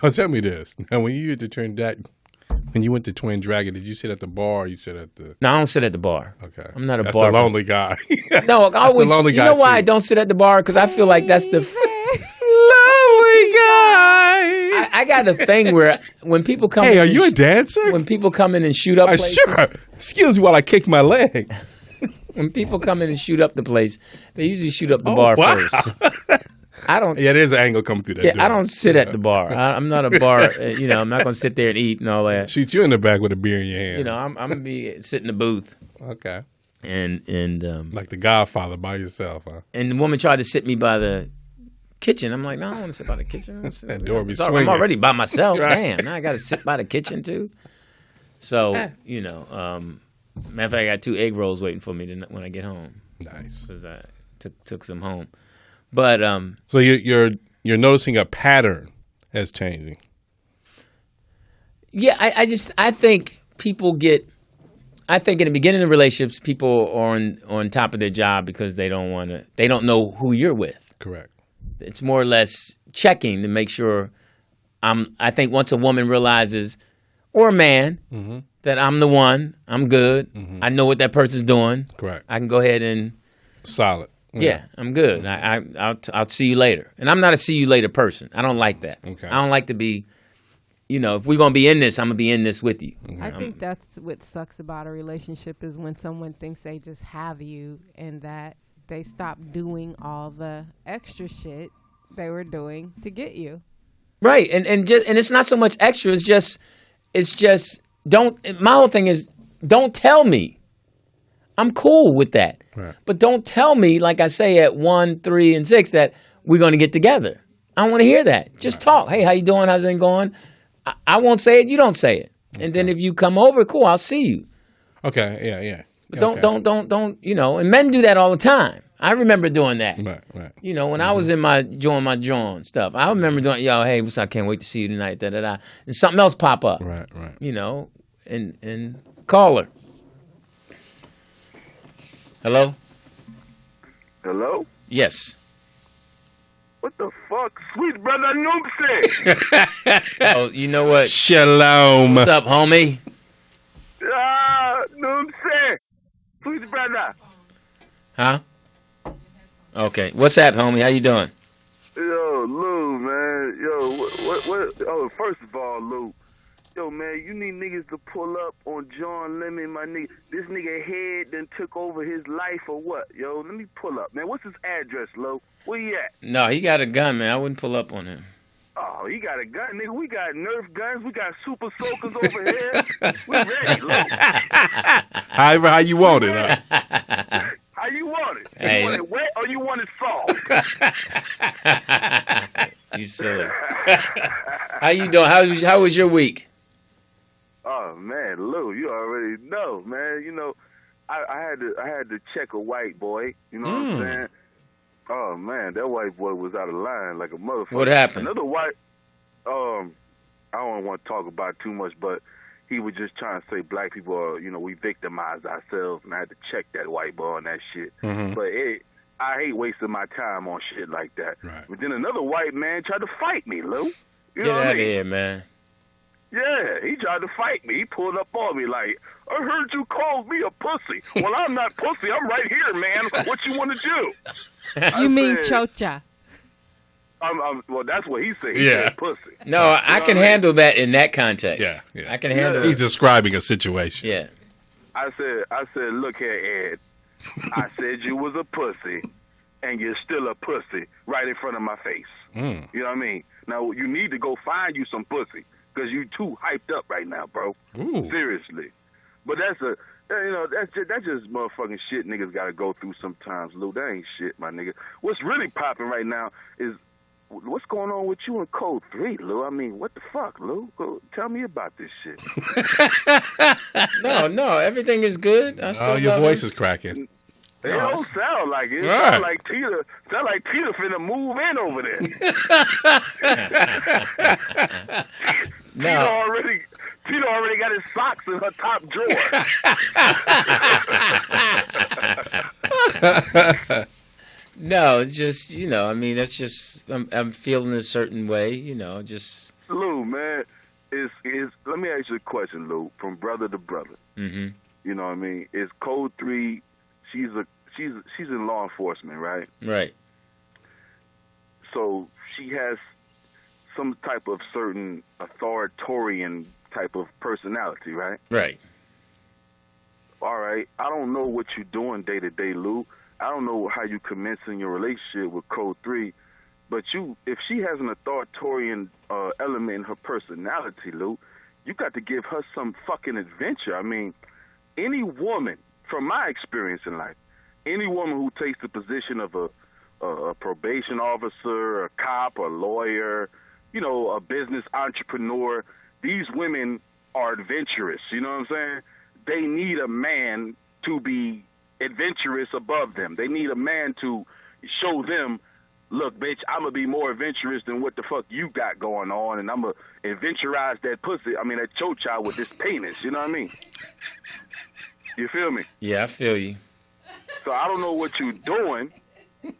Oh, tell me this. Now, when you went to Twin Dragon, did you sit at the bar or you sit at the... No, I don't sit at the bar. Okay. I'm not a that's bar. That's the lonely guy. No, I always... The lonely guy. You know why I don't sit at the bar? Because I feel like that's the... lonely guy! I got a thing where when people come... Hey, are you a dancer? When people come in and shoot up places... Sure. Excuse me while I kick my leg. When people come in and shoot up the place, they usually shoot up the bar first. I don't. Yeah, there's an angle coming through that. Yeah, I don't sit at the bar. I'm not a bar. I'm not going to sit there and eat and all that. Shoot you in the back with a beer in your hand. I'm going to be sit in the booth. Okay. And like the Godfather by yourself, huh? And the woman tried to sit me by the kitchen. I'm like, no, I don't want to sit by the kitchen. That door be swinging. I'm already by myself. Right. Damn, now I got to sit by the kitchen too. So matter of fact, I got 2 egg rolls waiting for me when I get home. Nice. Because I took some home. But so you're noticing a pattern as changing. Yeah, I think people get. I think in the beginning of relationships, people are on top of their job because they don't know who you're with. Correct. It's more or less checking to make sure. I think once a woman realizes, or a man that I'm the one, I'm good. I know what that person's doing. Correct. I can go ahead and solid. Yeah, I'm good. I'll see you later. And I'm not a see you later person. I don't like that. Okay. I don't like to be, if we're going to be in this, I'm going to be in this with you. I think that's what sucks about a relationship is when someone thinks they just have you and that they stop doing all the extra shit they were doing to get you. Right. And it's not so much extra. It's just my whole thing is don't tell me. I'm cool with that. Right. But don't tell me, like I say at 1, 3, and 6, that we're going to get together. I don't want to hear that. Just talk. Hey, how you doing? How's it going? I won't say it. You don't say it. Okay. And then if you come over, cool, I'll see you. Okay, yeah. But don't, and men do that all the time. I remember doing that. Right. When I was in my joint stuff, I remember doing, hey, what's up? I can't wait to see you tonight, da-da-da. And something else pop up. Right. And call her. Hello? Hello? Yes. What the fuck? Sweet brother Noomse. Oh, you know what? Shalom. What's up, homie? Noomse. Sweet brother. Huh? Okay. What's up, homie? How you doing? Yo, Lou, man. Yo, what? Oh, first of all, Lou. Yo, man, you need niggas to pull up on John Lemon, my nigga. This nigga head done took over his life or what? Yo, let me pull up, man. What's his address, Lou? Where he at? No, he got a gun, man. I wouldn't pull up on him. Oh, he got a gun, nigga. We got Nerf guns. We got super soakers over here. We ready, Lou. However, how you want it, huh? How you want it? Hey. You want it wet or you want it soft? You silly. How you doing? How was your week? Oh man, Lou, you already know, man. I had to check a white boy. You know what I'm saying? Oh man, that white boy was out of line like a motherfucker. What happened? Another white. I don't want to talk about it too much, but he was just trying to say black people are, we victimize ourselves, and I had to check that white boy on that shit. But I hate wasting my time on shit like that. Right. But then another white man tried to fight me, Lou. Get out of here, man. Yeah, he tried to fight me. He pulled up on me like, I heard you called me a pussy. Well, I'm not pussy. I'm right here, man. What you want to do? You mean chocha. Well, that's what he said. He said pussy. No, I can handle that in that context. Yeah. I can handle it. He's describing a situation. Yeah. I said, look here, Ed. I said you was a pussy, and you're still a pussy right in front of my face. You know what I mean? Now, you need to go find you some pussy. Because you too hyped up right now, bro. Ooh. Seriously. But that's just motherfucking shit niggas got to go through sometimes, Lou. That ain't shit, my nigga. What's really popping right now is what's going on with you in Code 3, Lou? I mean, what the fuck, Lou? Go, tell me about this shit. No, everything is good. Your voice is cracking. It don't sound like it. It sound like Peter finna move in over there. Peter already got his socks in her top drawer. No, it's just, that's just, I'm feeling a certain way, just. Lou, man, let me ask you a question, Lou, from brother to brother. Mm-hmm. You know what I mean? Is Code 3, she's in law enforcement, right? Right. So she has some type of certain authoritarian type of personality, right? Right. All right. I don't know what you're doing day to day, Lou. I don't know how you commencing your relationship with Code 3, but if she has an authoritarian element in her personality, Lou, you got to give her some fucking adventure. I mean, any woman, from my experience in life, any woman who takes the position of a probation officer, a cop, a lawyer, a business entrepreneur, these women are adventurous. You know what I'm saying? They need a man to be adventurous above them. They need a man to show them, look, bitch, I'm going to be more adventurous than what the fuck you got going on, and I'm going to adventurize that pussy, that chocha with this penis. You know what I mean? You feel me? Yeah, I feel you. So I don't know what you're doing.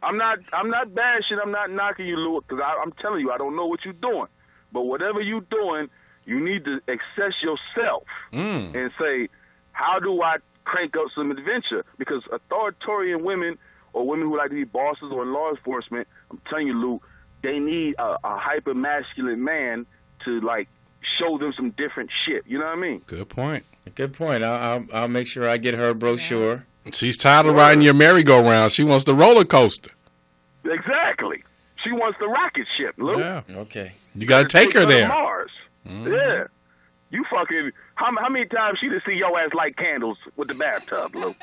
I'm not bashing. I'm not knocking you, Lou, because I'm telling you, I don't know what you're doing. But whatever you're doing, You need to assess yourself and say, how do I crank up some adventure? Because authoritarian women or women who like to be bosses or in law enforcement, I'm telling you, Lou, they need a hyper masculine man to like show them some different shit. You know what I mean? Good point. Good point. I'll make sure I get her a brochure. She's tired of riding your merry-go-round. She wants the roller coaster. Exactly. She wants the rocket ship, Lou. Yeah. Okay. You got to take her there. Mars. Yeah. You fucking, how many times she done see your ass light candles with the bathtub, Lou?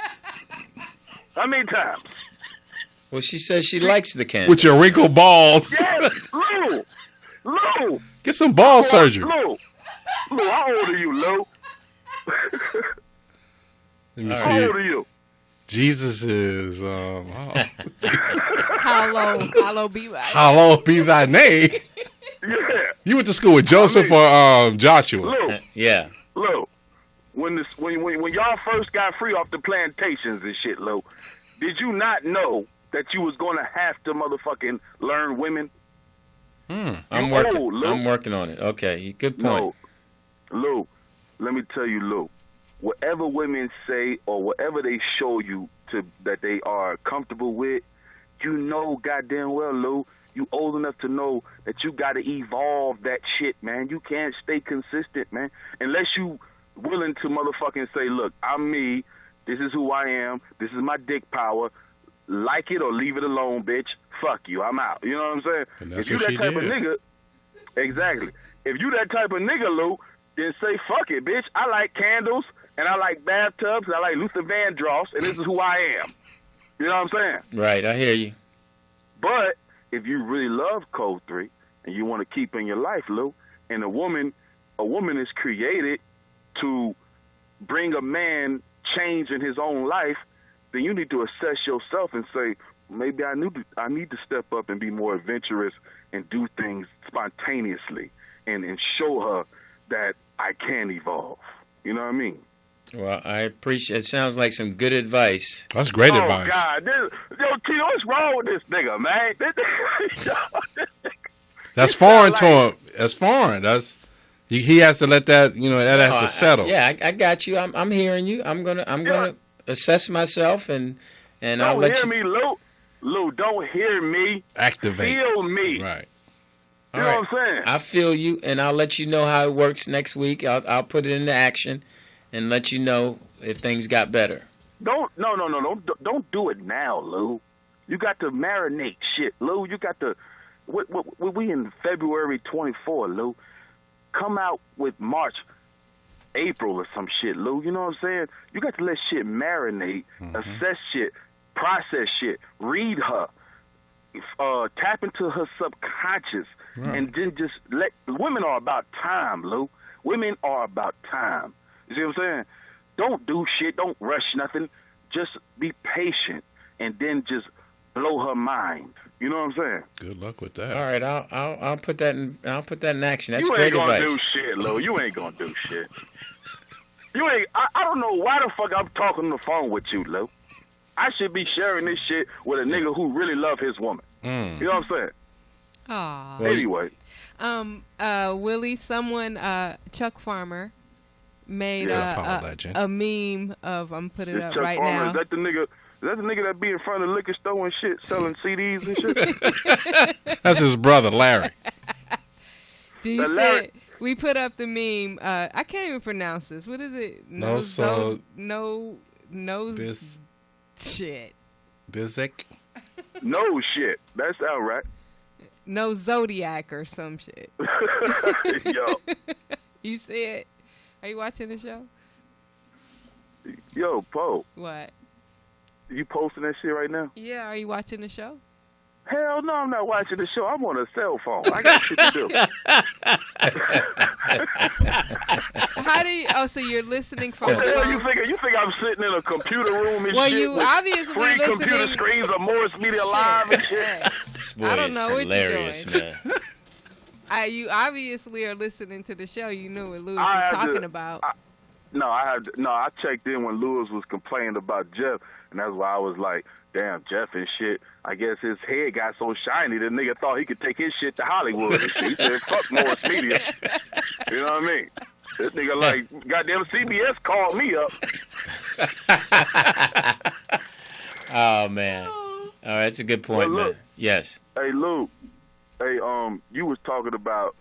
How many times? Well, she says she likes the candles. With your wrinkled balls. Yes, Lou. Get some ball surgery. Lou, how old are you, Lou? Let me see. How old are you? Jesus is, Hollow be thy name. Yeah. You went to school with Joseph or Joshua? Lou. Yeah. Lou, when y'all first got free off the plantations and shit, Lou, did you not know that you was going to have to motherfucking learn women? I'm working on it. Okay, good point. No. Lou, let me tell you, Lou, whatever women say or whatever they show you that they are comfortable with, you know goddamn well, Lou, you old enough to know that you got to evolve that shit, man. You can't stay consistent, man, unless you willing to motherfucking say, look, I'm me. This is who I am. This is my dick power. Like it or leave it alone, bitch. Fuck you. I'm out. You know what I'm saying? And that's if you what that she type did. of nigga, exactly. If you that type of nigga, Lou, then say, fuck it, bitch. I like candles, and I like bathtubs, and I like Luther Vandross, and this is who I am. You know what I'm saying? Right, I hear you. But if you really love Code 3 and you want to keep in your life, Lou, and a woman is created to bring a man change in his own life, then you need to assess yourself and say, maybe I need to step up and be more adventurous and do things spontaneously and show her that I can evolve. You know what I mean? Well, I appreciate it. Sounds like some good advice. That's great advice. Oh, God. Tito, what's wrong with this nigga, man? That's foreign to him. That's foreign. He has to let that, that has to settle. I got you. I'm hearing you. I'm gonna assess myself and I'll let you. Don't hear me, Lou. Lou, don't hear me. Activate. Feel me. Right. You know what I'm saying? I feel you, and I'll let you know how it works next week. I'll put it into action and let you know if things got better. Don't do it now, Lou. You got to marinate shit, Lou. You got to. We in February 24, Lou. Come out with March, April or some shit, Lou. You know what I'm saying? You got to let shit marinate, assess shit, process shit, read her, tap into her subconscious, and then just let. Women are about time, Lou. Women are about time. You see what I'm saying? Don't do shit. Don't rush nothing. Just be patient, and then just blow her mind. You know what I'm saying? Good luck with that. All right, I'll put that in. I'll put that in action. That's you great advice. You ain't gonna do shit, Lou. You ain't gonna do shit. You ain't. I don't know why the fuck I'm talking on the phone with you, Lou. I should be sharing this shit with a nigga who really love his woman. You know what I'm saying? Aw. Anyway. Willie, Chuck Farmer made a meme of. I'm putting it up Chuck right Farmer, now. Is that the nigga that be in front of the liquor store and shit, selling CDs and shit? That's his brother, Larry. We put up the meme. I can't even pronounce this. What is it? Shit. Bizik? No shit. That sound right. No Zodiac or some shit. Yo. You see it? Are you watching the show? Yo, Poe. What? You posting that shit right now? Yeah, are you watching the show? Hell no, I'm not watching the show. I'm on a cell phone. I got shit to do. How do you? Oh, so you're listening from the hell phone? You think I'm sitting in a computer room and well, shit? you with obviously free listening. computer screens of Morris Media Live and shit. This boy I don't is know what hilarious, you're doing. man. You obviously are listening to the show. You knew what Lewis was talking about. I checked in when Lewis was complaining about Jeff, and that's why I was like, damn, Jeff and shit. I guess his head got so shiny the nigga thought he could take his shit to Hollywood and shit. He said, fuck Morris Media. You know what I mean? This nigga like goddamn CBS called me up. Oh man. Oh, that's a good point, well, look, man. Yes. Hey Lou. Hey, you was talking about.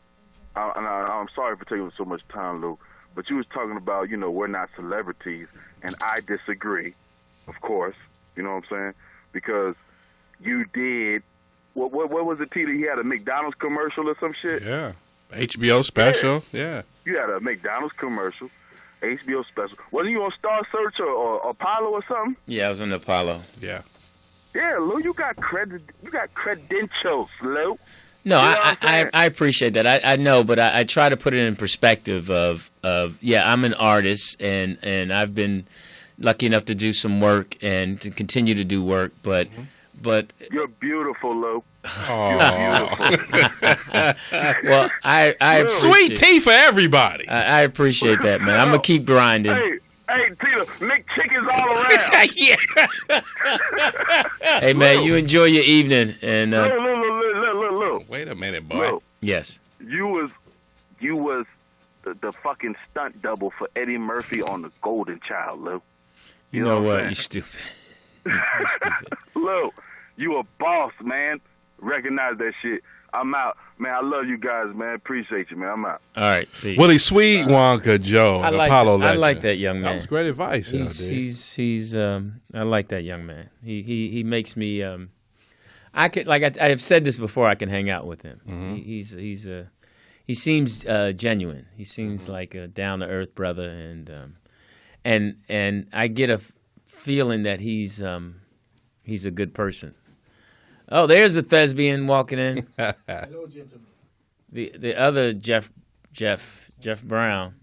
I'm sorry for taking so much time, Lou. But you was talking about, we're not celebrities, and I disagree. Of course, you know what I'm saying? Because you did. What was it, Peter? He had a McDonald's commercial or some shit. Yeah. HBO special. Yeah. You had a McDonald's commercial, HBO special. Wasn't you on Star Search or Apollo or something? Yeah, I was on the Apollo. Yeah. Yeah, Lou, you got credentials, Lou. No, I appreciate that. I know, but I try to put it in perspective of I'm an artist and I've been lucky enough to do some work and to continue to do work, but you're beautiful, Lou. Oh. You're beautiful. Well, I sweet tea for everybody. I appreciate that, man. I'm gonna keep grinding. Hey, Peter, McChickens all around. Yeah. Hey, man, you enjoy your evening and. Look. Wait a minute, boy. Look, yes. You was the fucking stunt double for Eddie Murphy on The Golden Child, Lou. You know what? You stupid. You're stupid. Lou, you a boss, man. Recognize that shit. I'm out. Man, I love you guys, man. Appreciate you, man. I'm out. All right. Peace. Willie Sweet, Wonka, Joe, Apollo legend. I like that young man. That was great advice. He's I like that young man. He makes me I could I have said this before. I can hang out with him. Mm-hmm. He seems genuine. He seems like a down to earth brother, and I get a feeling that he's a good person. Oh, there's the thespian walking in. Hello, gentlemen. The other Jeff Brown.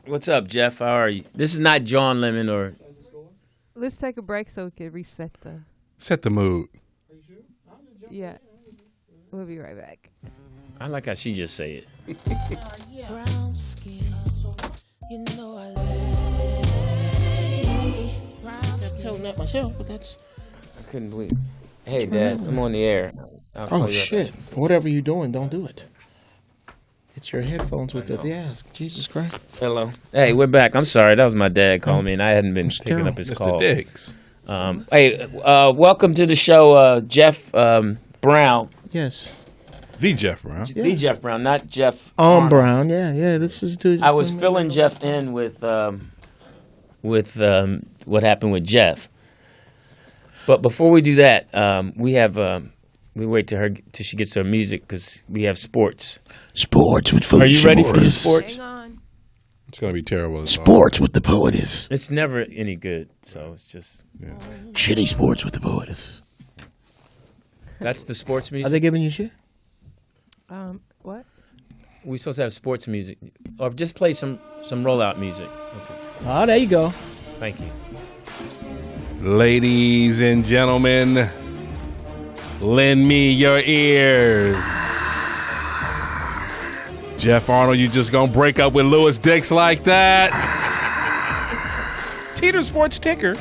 What's up, Jeff? How are you? This is not John Lemon or. Let's take a break so we can reset the mood. Are you sure? Yeah. We'll be right back. I like how she just say it. Brown skin, you know I I'm telling that myself, but that's. I couldn't believe it. Hey, Dad, I'm on the air. Oh, shit. Whatever you're doing, don't do it. It's your headphones with the ask. Jesus Christ. Hello. Hey, we're back. I'm sorry. That was my dad calling me, and I hadn't been picking up his call. Mr. Diggs. Hey, welcome to the show, Jeff Brown. Yes. The Jeff Brown. Yeah. The Jeff Brown, not Jeff Arnold. Brown. Yeah. This is dude. I was filling Jeff in with what happened with Jeff. But before we do that, we wait till she gets her music because we have sports. Sports with Felicia. Are you ready Morris. for your sports? Hang on. It's gonna be terrible. Sports with the poetess. It's never any good, so it's just Shitty sports with the poetess. That's the sports music. Are they giving you shit? What? We're supposed to have sports music, or just play some rollout music. Okay. Oh, there you go. Thank you. Ladies and gentlemen, lend me your ears. Jeff Arnold, you just gonna break up with Lewis Dix like that? Teeter Sports Ticker.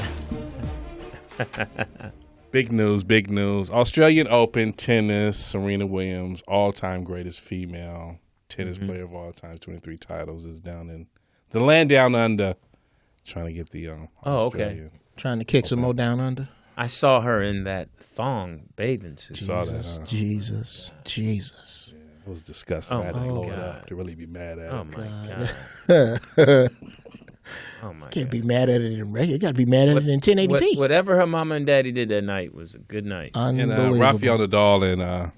Big news. Australian Open tennis, Serena Williams, all-time greatest female tennis player of all time, 23 titles, is down in the land down under, trying to get the Australian. Trying to kick some more down under. I saw her in that thong bathing suit. Saw that, huh? Jesus. It was disgusting. I had to blow it up to really be mad at it. Oh my god. Oh my Can't god. be mad at it in regular. You got to be mad at it in 1080p. Whatever her mama and daddy did that night was a good night. And Rafael Nadal and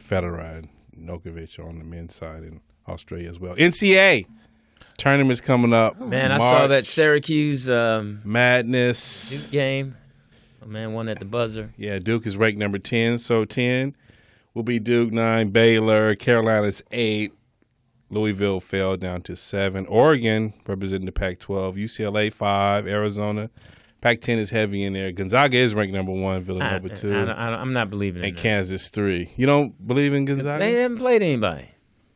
Federer and Djokovic on the men's side in Australia as well. NCAA tournament's coming up. Man, I saw that Syracuse Madness Duke game. A man won at the buzzer. Yeah, Duke is ranked number 10, so 10 will be Duke, 9, Baylor, Carolina's 8, Louisville fell down to 7, Oregon representing the Pac-12, UCLA 5, Arizona. Pac-10 is heavy in there. Gonzaga is ranked number 1, Villanova 2. I'm not believing in and that. Kansas 3. You don't believe in Gonzaga? They haven't played anybody.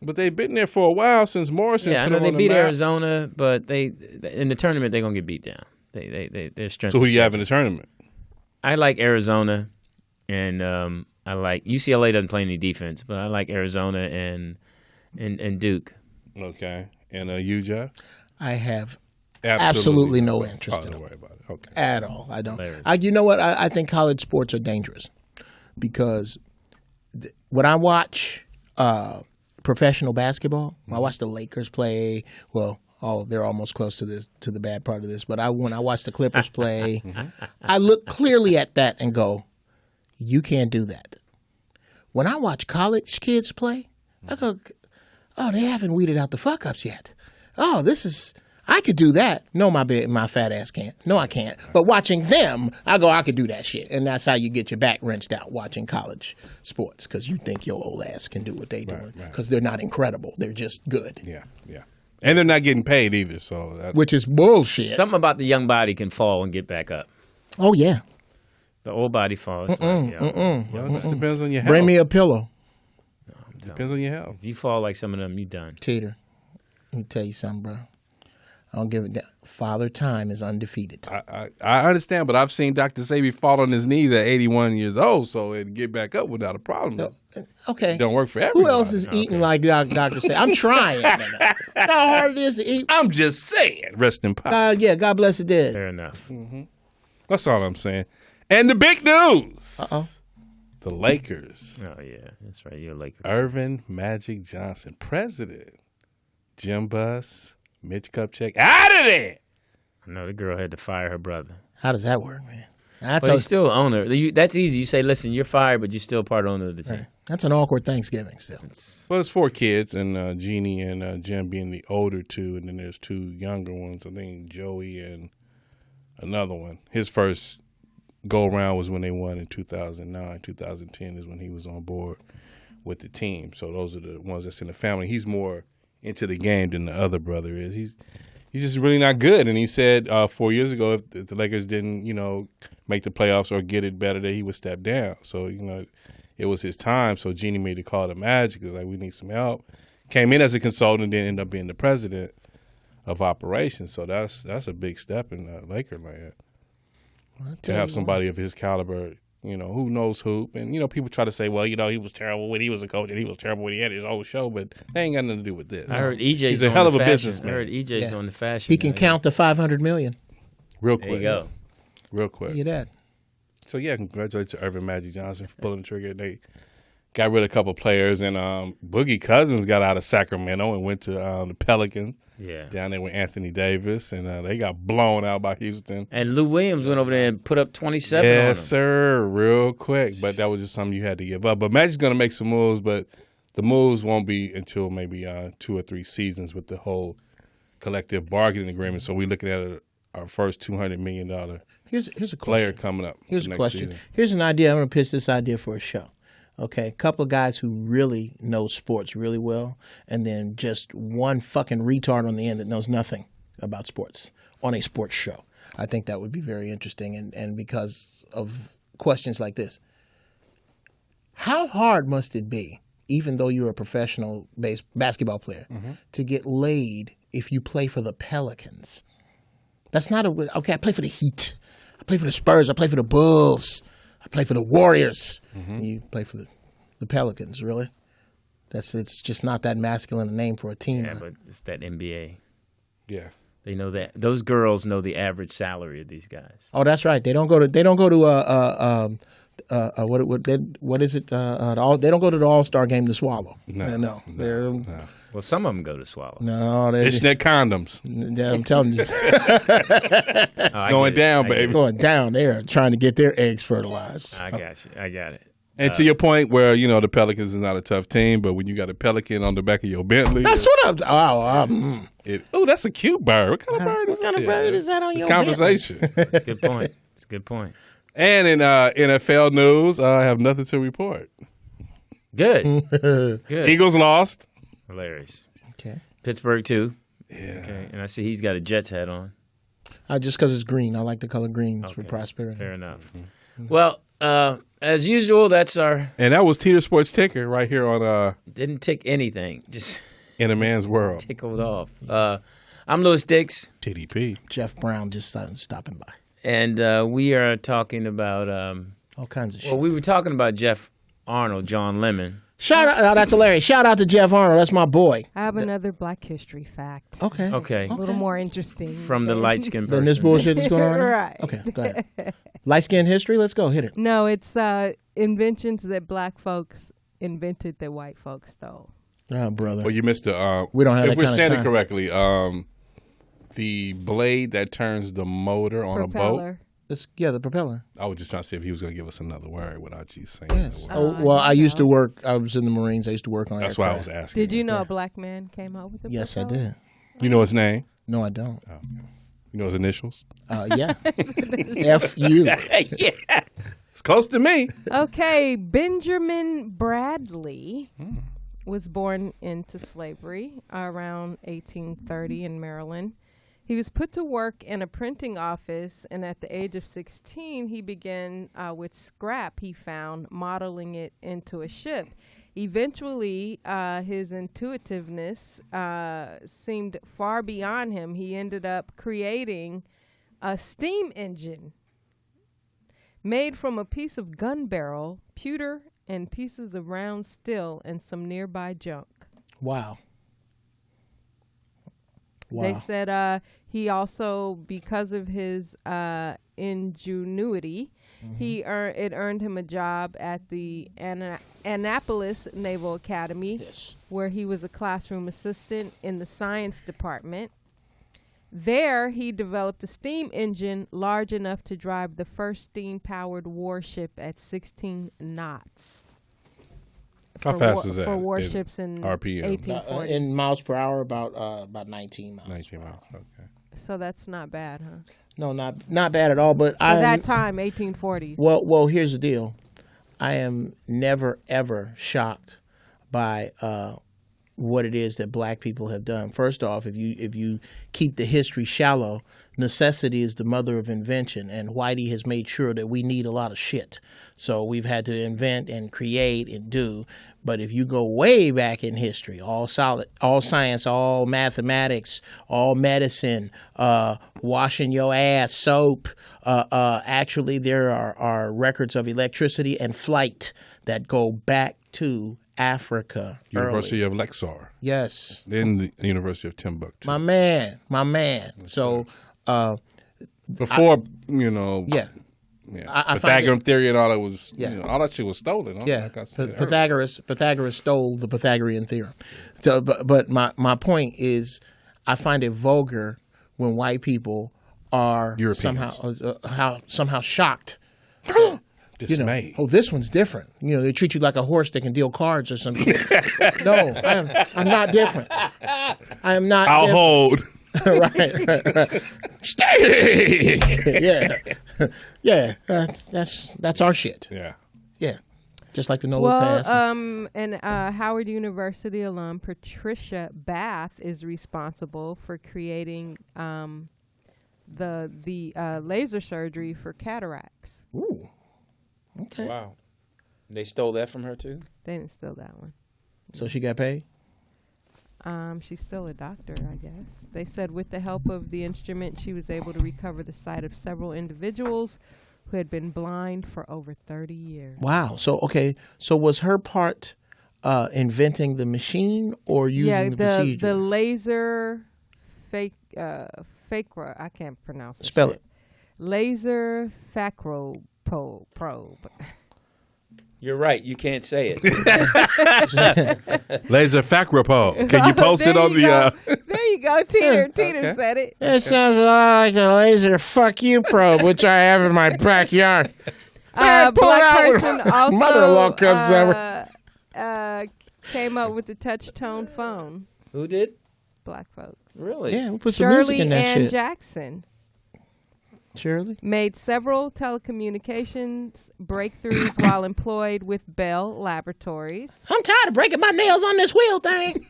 But they've been there for a while since Morrison. Yeah, I know they beat Arizona, but they in the tournament they're gonna get beat down. They're strength. So who you have in the tournament? I like Arizona, and I like UCLA doesn't play any defense, but I like Arizona and Duke. Okay, and you, Jeff? I have absolutely no interest in it. Don't worry about it. Okay. At all. I don't. You know what? I think college sports are dangerous because when I watch professional basketball, I watch the Lakers play. Well, they're almost close to the bad part of this. But when I watch the Clippers play, I look clearly at that and go, you can't do that. When I watch college kids play, I go, oh, they haven't weeded out the fuck-ups yet. Oh, I could do that. No, my fat ass can't. No, I can't. But watching them, I could do that shit. And that's how you get your back wrenched out watching college sports, because you think your old ass can do what they doing, because they're not incredible. They're just good. Yeah. And they're not getting paid either, which is bullshit. Something about the young body can fall and get back up. Oh, yeah. The old body falls. It depends on your health. Bring me a pillow. Depends on your health. If you fall like some of them, you done. Teeter, let me tell you something, bro. I don't give it. Father Time is undefeated. I understand, but I've seen Dr. Sabi fall on his knees at 81 years old, so it'd get back up without a problem. Okay. It don't work for everyone. Who else is eating like Dr. Sabi? I'm trying. How hard it is to eat. I'm just saying. Rest in power. God bless the dead. Fair enough. Mm-hmm. That's all I'm saying. And the big news. Uh-oh. The Lakers. Oh, yeah. That's right. You're a Laker. Irvin Magic Johnson, president. Jim Buss, Mitch Kupchak, out of there. I know the girl had to fire her brother. How does that work, man? But he's still owner. That's easy. You say, listen, you're fired, but you're still part owner of the team. Right. That's an awkward Thanksgiving still. Well, it's 4 kids, and Jeannie and Jim being the older 2, and then there's 2 younger ones. I think Joey and another one. His first go-around was when they won in 2009. 2010 is when he was on board with the team. So those are the ones that's in the family. He's more into the game than the other brother is. He's just really not good. And he said 4 years ago, if the Lakers didn't, make the playoffs or get it better, that he would step down. So, it was his time. So Jeannie made the call to Magic. It's like, we need some help. Came in as a consultant, then ended up being the president of operations. So that's a big step in Laker land. To have somebody of his caliber, who knows hoop. And, people try to say, well, he was terrible when he was a coach and he was terrible when he had his old show, but that ain't got nothing to do with this. I heard EJ's He's a hell of a businessman. I heard EJ's on the fashion. He can count to 500 million. Real quick. There you go. Real quick. Look at that. So, congratulations to Irvin Magic Johnson for pulling the trigger. They got rid of a couple players, and Boogie Cousins got out of Sacramento and went to the Pelicans. Yeah. Down there with Anthony Davis, and they got blown out by Houston. And Lou Williams went over there and put up 27 on them. Yes, sir, real quick. But that was just something you had to give up. But Magic's going to make some moves, but the moves won't be until maybe 2 or 3 seasons with the whole collective bargaining agreement. So we're looking at our first $200 million Here's a player question. coming up. Here's a question. Season. Here's an idea. I'm going to pitch this idea for a show. Okay, a couple of guys who really know sports really well, and then just one fucking retard on the end that knows nothing about sports on a sports show. I think that would be very interesting, and because of questions like this. How hard must it be, even though you're a professional basketball player, to get laid if you play for the Pelicans? That's not okay, I play for the Heat. I play for the Spurs. I play for the Bulls. I play for the Warriors. You play for the Pelicans, really? It's just not that masculine a name for a team. Yeah, but it's that NBA. Yeah, they know that those girls know the average salary of these guys. Oh, that's right. They don't go to what is it? They don't go to the All-Star game to swallow. No. Well, some of them go to swallow. No, it's their condoms. Yeah, I'm telling you, it's going down, baby. It's going down. They're trying to get their eggs fertilized. I got you. I got it. And to your point, where the Pelicans is not a tough team, but when you got a pelican on the back of your Bentley, that's what I'm. That's a cute bird. What kind of bird is that? What kind of bird is that on your conversation. Good point. It's a good point. And in NFL news, I have nothing to report. Good. Good. Eagles lost. Hilarious. Okay. Pittsburgh too. Yeah. Okay. And I see he's got a Jets hat on. Just because it's green. I like the color green for prosperity. Fair enough. Well, as usual, that's our. And that was Teeter Sports Ticker right here on. Didn't tick anything. Just in a man's world. Tickled off. I'm Lewis Dix. TDP. Jeff Brown just stopping by. And we are talking about all kinds of shit. Well, we were talking about Jeff Arnold, John Lemon. Shout out! Oh, that's hilarious. Shout out to Jeff Arnold. That's my boy. I have another Black History fact. Okay. A little more interesting. From the light skin person. Then this bullshit that's going on? Right. Okay, go ahead. Light skin history? Let's go. Hit it. No, it's inventions that black folks invented that white folks stole. Oh, brother. Well, you missed the... we don't have if that we're kind saying of it time. correctly, the blade that turns the motor on a boat... the propeller. I was just trying to see if he was going to give us another word without you saying Yes. that word. Well, I used to work. I was in the Marines. I used to work on That's aircraft. why I was asking. Did you know a black man came up with it? Yes, propeller? I did. You know his name? No, I don't. Oh, okay. You know his initials? Yeah. F-U. Yeah. It's close to me. Okay, Benjamin Bradley was born into slavery around 1830 in Maryland. He was put to work in a printing office, and at the age of 16, he began with scrap he found, modeling it into a ship. Eventually, his intuitiveness seemed far beyond him. He ended up creating a steam engine made from a piece of gun barrel, pewter, and pieces of round steel and some nearby junk. Wow. They said he also, because of his ingenuity, it earned him a job at the Annapolis Naval Academy, where he was a classroom assistant in the science department. There, he developed a steam engine large enough to drive the first steam-powered warship at 16 knots. How fast is that? For warships in RPM? 1840. In miles per hour, about 19 miles. 19 miles, okay. So that's not bad, huh? No, not bad at all. But at that time, 1840s. Well, here's the deal. I am never ever shocked by what it is that black people have done. First off, if you keep the history shallow, necessity is the mother of invention, and Whitey has made sure that we need a lot of shit. So we've had to invent and create and do. But if you go way back in history, all science, all mathematics, all medicine, washing your ass, soap, actually there are records of electricity and flight that go back to Africa. University of Lexar. Yes. Then the University of Timbuktu. My man. So before, yeah. Pythagorean theory and all that was, all that shit was stolen. Yeah, like Pythagoras stole the Pythagorean theorem. So, but my point is, I find it vulgar when white people are somehow shocked. Dismayed. This one's different. They treat you like a horse that can deal cards or some shit. No, I'm not different. I am not. I'll hold. right. Stay. Yeah. That's our shit. Yeah. Just like the NOLA pass. And Howard University alum Patricia Bath is responsible for creating the laser surgery for cataracts. Ooh. Okay. Wow. They stole that from her too? They didn't steal that one. So she got paid? She's still a doctor, I guess. They said with the help of the instrument, she was able to recover the sight of several individuals who had been blind for over 30 years. Wow. So was her part inventing the machine or using the procedure? The laser I can't pronounce it. Spell it. Laser facro probe. You're right. You can't say it. Laser facropo. Can you post it on the? There you go. Teeter said it. It sounds a lot like a laser fuck you probe, which I have in my backyard. Black person also mother-in-law comes over. Came up with the touch tone phone. Who did? Black folks. Really? Yeah, we put some music in that Shirley Ann shit. Jackson. Shirley? Made several telecommunications breakthroughs while employed with Bell Laboratories. I'm tired of breaking my nails on this wheel thing.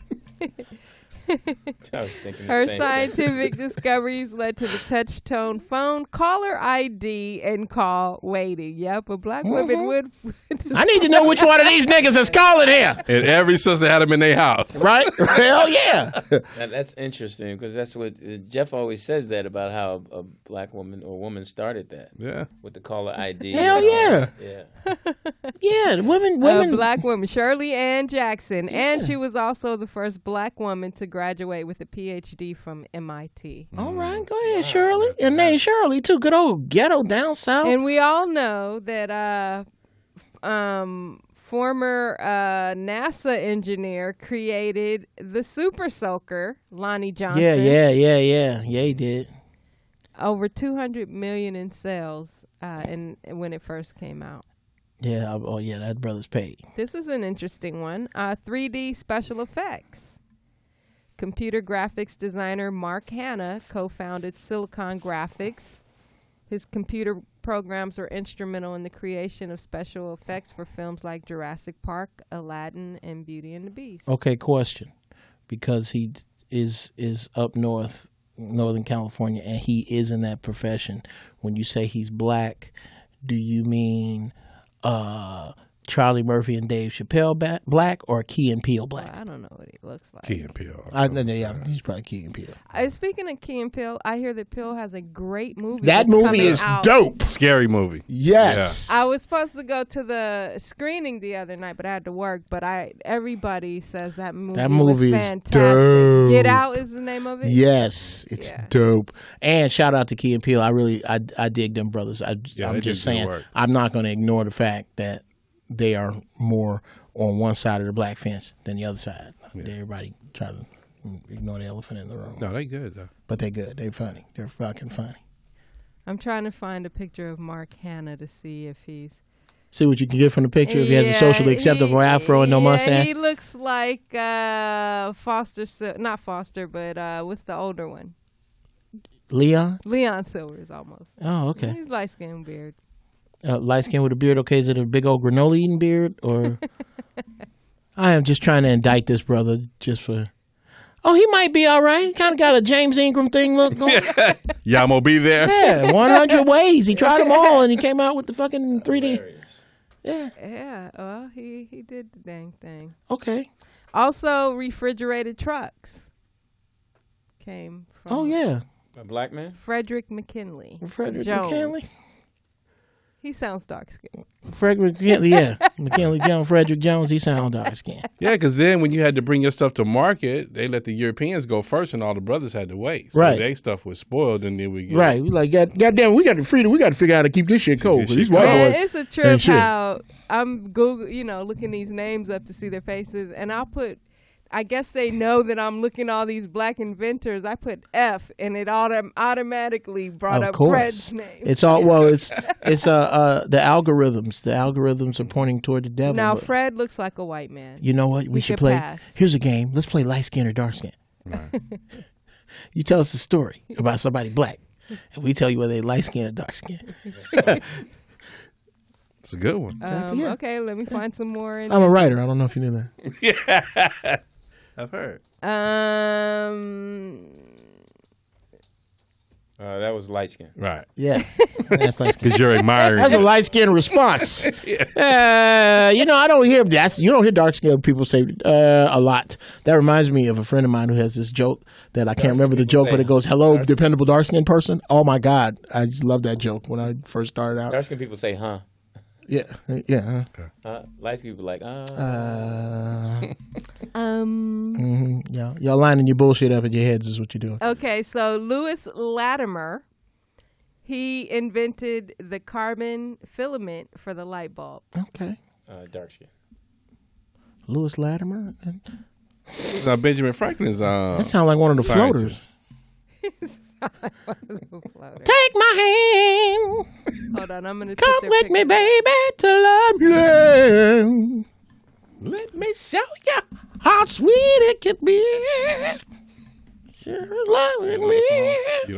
I was thinking the Her same scientific discoveries led to the touch tone phone, caller ID, and call waiting. Yep, but black women would. I need to know which one of these niggas is calling here. And every sister had them in their house. Right? Hell yeah. That's interesting because that's what Jeff always says that about how a black woman or woman started that. Yeah. With the caller ID. Hell yeah. Yeah. Yeah, women. Black women. Shirley Ann Jackson. Yeah. And she was also the first black woman to graduate with a PhD from MIT. All right, go ahead, Shirley. And named Shirley, too. Good old ghetto down south. And we all know that former NASA engineer created the Super Soaker, Lonnie Johnson. Yeah, he did. Over 200 million in sales when it first came out. Yeah, that brother's paid. This is an interesting one. 3D special effects. Computer graphics designer Mark Hanna co-founded Silicon Graphics. His computer programs were instrumental in the creation of special effects for films like Jurassic Park, Aladdin, and Beauty and the Beast. Okay, question. Because he is up north, Northern California, and he is in that profession. When you say he's black, do you mean Charlie Murphy and Dave Chappelle black or Key and Peele black? Well, I don't know what he looks like. Key and Peele. He's probably Key and Peele. Speaking of Key and Peele, I hear that Peele has a great movie. That movie is dope. Scary movie. Yes. Yeah. I was supposed to go to the screening the other night, but I had to work. But everybody says that movie was fantastic. Dope. Get Out is the name of it? Yes, it's dope. And shout out to Key and Peele. I dig them brothers. I'm just saying, I'm not going to ignore the fact that they are more on one side of the black fence than the other side. Yeah. Everybody try to ignore the elephant in the room. No, they good though. But they good. They funny. They're fucking funny. I'm trying to find a picture of Mark Hanna to see if he's... See what you can get from the picture if he has a socially acceptable afro and no mustache? He looks like Foster... Not Foster, but what's the older one? Leon? Leon Silvers, almost. Oh, okay. He's light-skinned beard. Light skin with a beard. Okay, is it a big old granola eating beard or? I am just trying to indict this brother just for. Oh, he might be all right. Kind of got a James Ingram thing look going. Yeah, I'm gonna be there. Yeah, 100 ways. He tried them all and he came out with the fucking 3D. Yeah. Yeah. Well, he did the dang thing. Okay. Also, refrigerated trucks came from. Oh yeah. A black man. Frederick McKinley. Frederick Jones. McKinley. He sounds dark-skinned. Frederick McKinley, yeah. McKinley Jones, Frederick Jones, he sounds dark-skinned. Yeah, because then when you had to bring your stuff to market, they let the Europeans go first and all the brothers had to wait. So their stuff was spoiled and then we get... Right. We like, goddamn, we got the freedom. We got to figure out how to keep this shit cold. These white boys. It's a trip how I'm looking these names up to see their faces, and I'll put... I guess they know that I'm looking at all these black inventors. I put F, and it automatically brought up Fred's name. It's all it's the algorithms. The algorithms are pointing toward the devil. Now Fred looks like a white man. You know what? We should play. Pass. Here's a game. Let's play light skin or dark skin. Right. You tell us a story about somebody black, and we tell you whether they light skin or dark skin. It's a good one. Okay, let me find some more. I'm a writer. I don't know if you knew that. Yeah. I've heard. That was light skin. Right. Yeah. That's light skin. Because you're admiring. That's a light skin response. I don't hear that. You don't hear dark skinned people say a lot. That reminds me of a friend of mine who has this joke that I can't remember the joke, but it goes, "Hello, dependable dark skinned person." Oh my God. I just love that joke when I first started out. Dark skinned people say, huh? Yeah. Light skin people like, Yeah, y'all lining your bullshit up in your heads is what you're doing. Okay, so Lewis Latimer, he invented the carbon filament for the light bulb. Okay. Dark skin. Lewis Latimer. Benjamin Franklin's. That sounds like one of the scientists. Floaters. Take my hand. Hold on, I'm gonna come with me, baby, to Loveland. Let me show you how sweet it can be. Just loving me.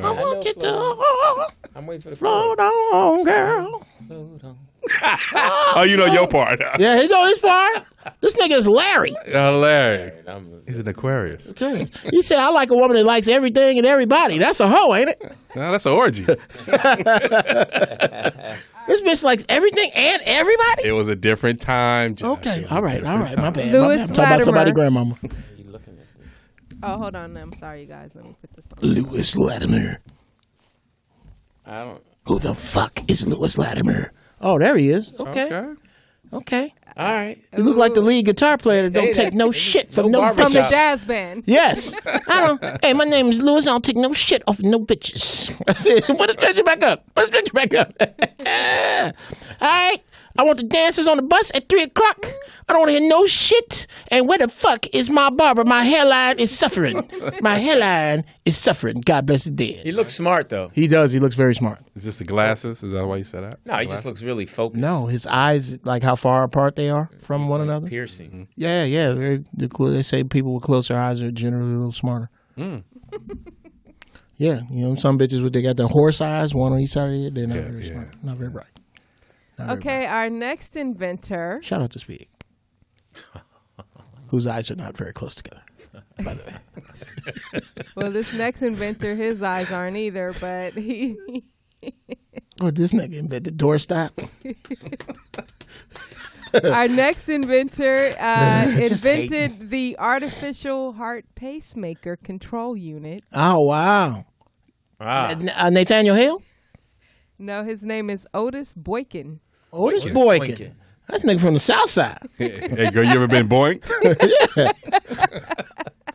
I want you to. I'm waiting for the float on, girl. Float on. Oh, you know your part. Yeah, he know his part. This nigga is Larry. Larry. He's an Aquarius. Okay. He said, I like a woman that likes everything and everybody. That's a hoe, ain't it? No, that's an orgy. This bitch likes everything and everybody? It was a different time. Okay. All right. My bad. Lewis I'm talking about somebody's grandmama. You looking at this? Oh, hold on. I'm sorry, you guys. Let me put this on. Lewis Latimer. I don't. Who the fuck is Lewis Latimer? Oh, there he is. Okay. Okay. All right. You look like the lead guitar player that don't take no shit from no bitches. From the jazz band. Yes. Hey, my name is Lewis. I don't take no shit off no bitches. I said, put this picture back up. Put this picture back up. All right. I want the dancers on the bus at 3 o'clock. I don't want to hear no shit. And where the fuck is my barber? My hairline is suffering. My hairline is suffering. God bless the dead. He looks smart, though. He does. He looks very smart. Is this the glasses? Is that why you said that? No, he just looks really focused. No, his eyes, like how far apart they are from one another. Piercing. Yeah. They say people with closer eyes are generally a little smarter. Yeah, some bitches, they got the horse eyes, one on each side of the head. They're not very smart. Not very bright. Okay, our next inventor. Shout out to Speedy, whose eyes are not very close together, by the way. Well, this next inventor, his eyes aren't either, but he. Oh, this nigga invented doorstop. Our next inventor invented the artificial heart pacemaker control unit. Oh, wow. Nathaniel Hale? No, his name is Otis Boykin. Otis Boykin. That's a nigga from the South Side. Hey, girl, you ever been boinked? Yeah.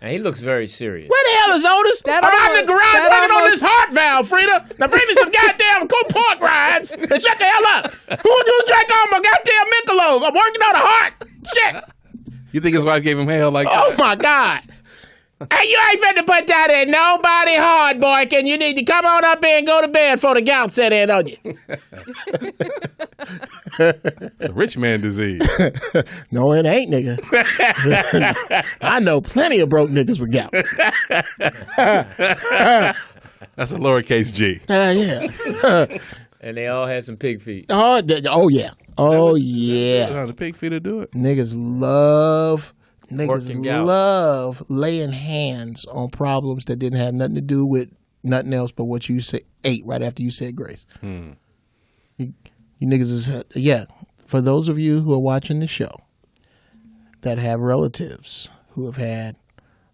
And he looks very serious. Where the hell is Otis? I'm out in the garage working on this heart valve, Frida. Now bring me some goddamn pork rinds and shut the hell up. Who drank all my goddamn Michelob? I'm working on a heart. Shit. You think his wife gave him hell like that? Oh, my God. Hey, you ain't finna put that in nobody hard, Boykin. You need to come on up here and go to bed before the gout set in on you. It's a rich man disease. No, it ain't, nigga. I know plenty of broke niggas with gout. That's a lowercase G. Yeah. And they all had some pig feet. Oh yeah. Oh, yeah. How the pig feet to do it. Niggas love laying hands on problems that didn't have nothing to do with nothing else but what you ate right after you said grace. You niggas is, for those of you who are watching the show that have relatives who have had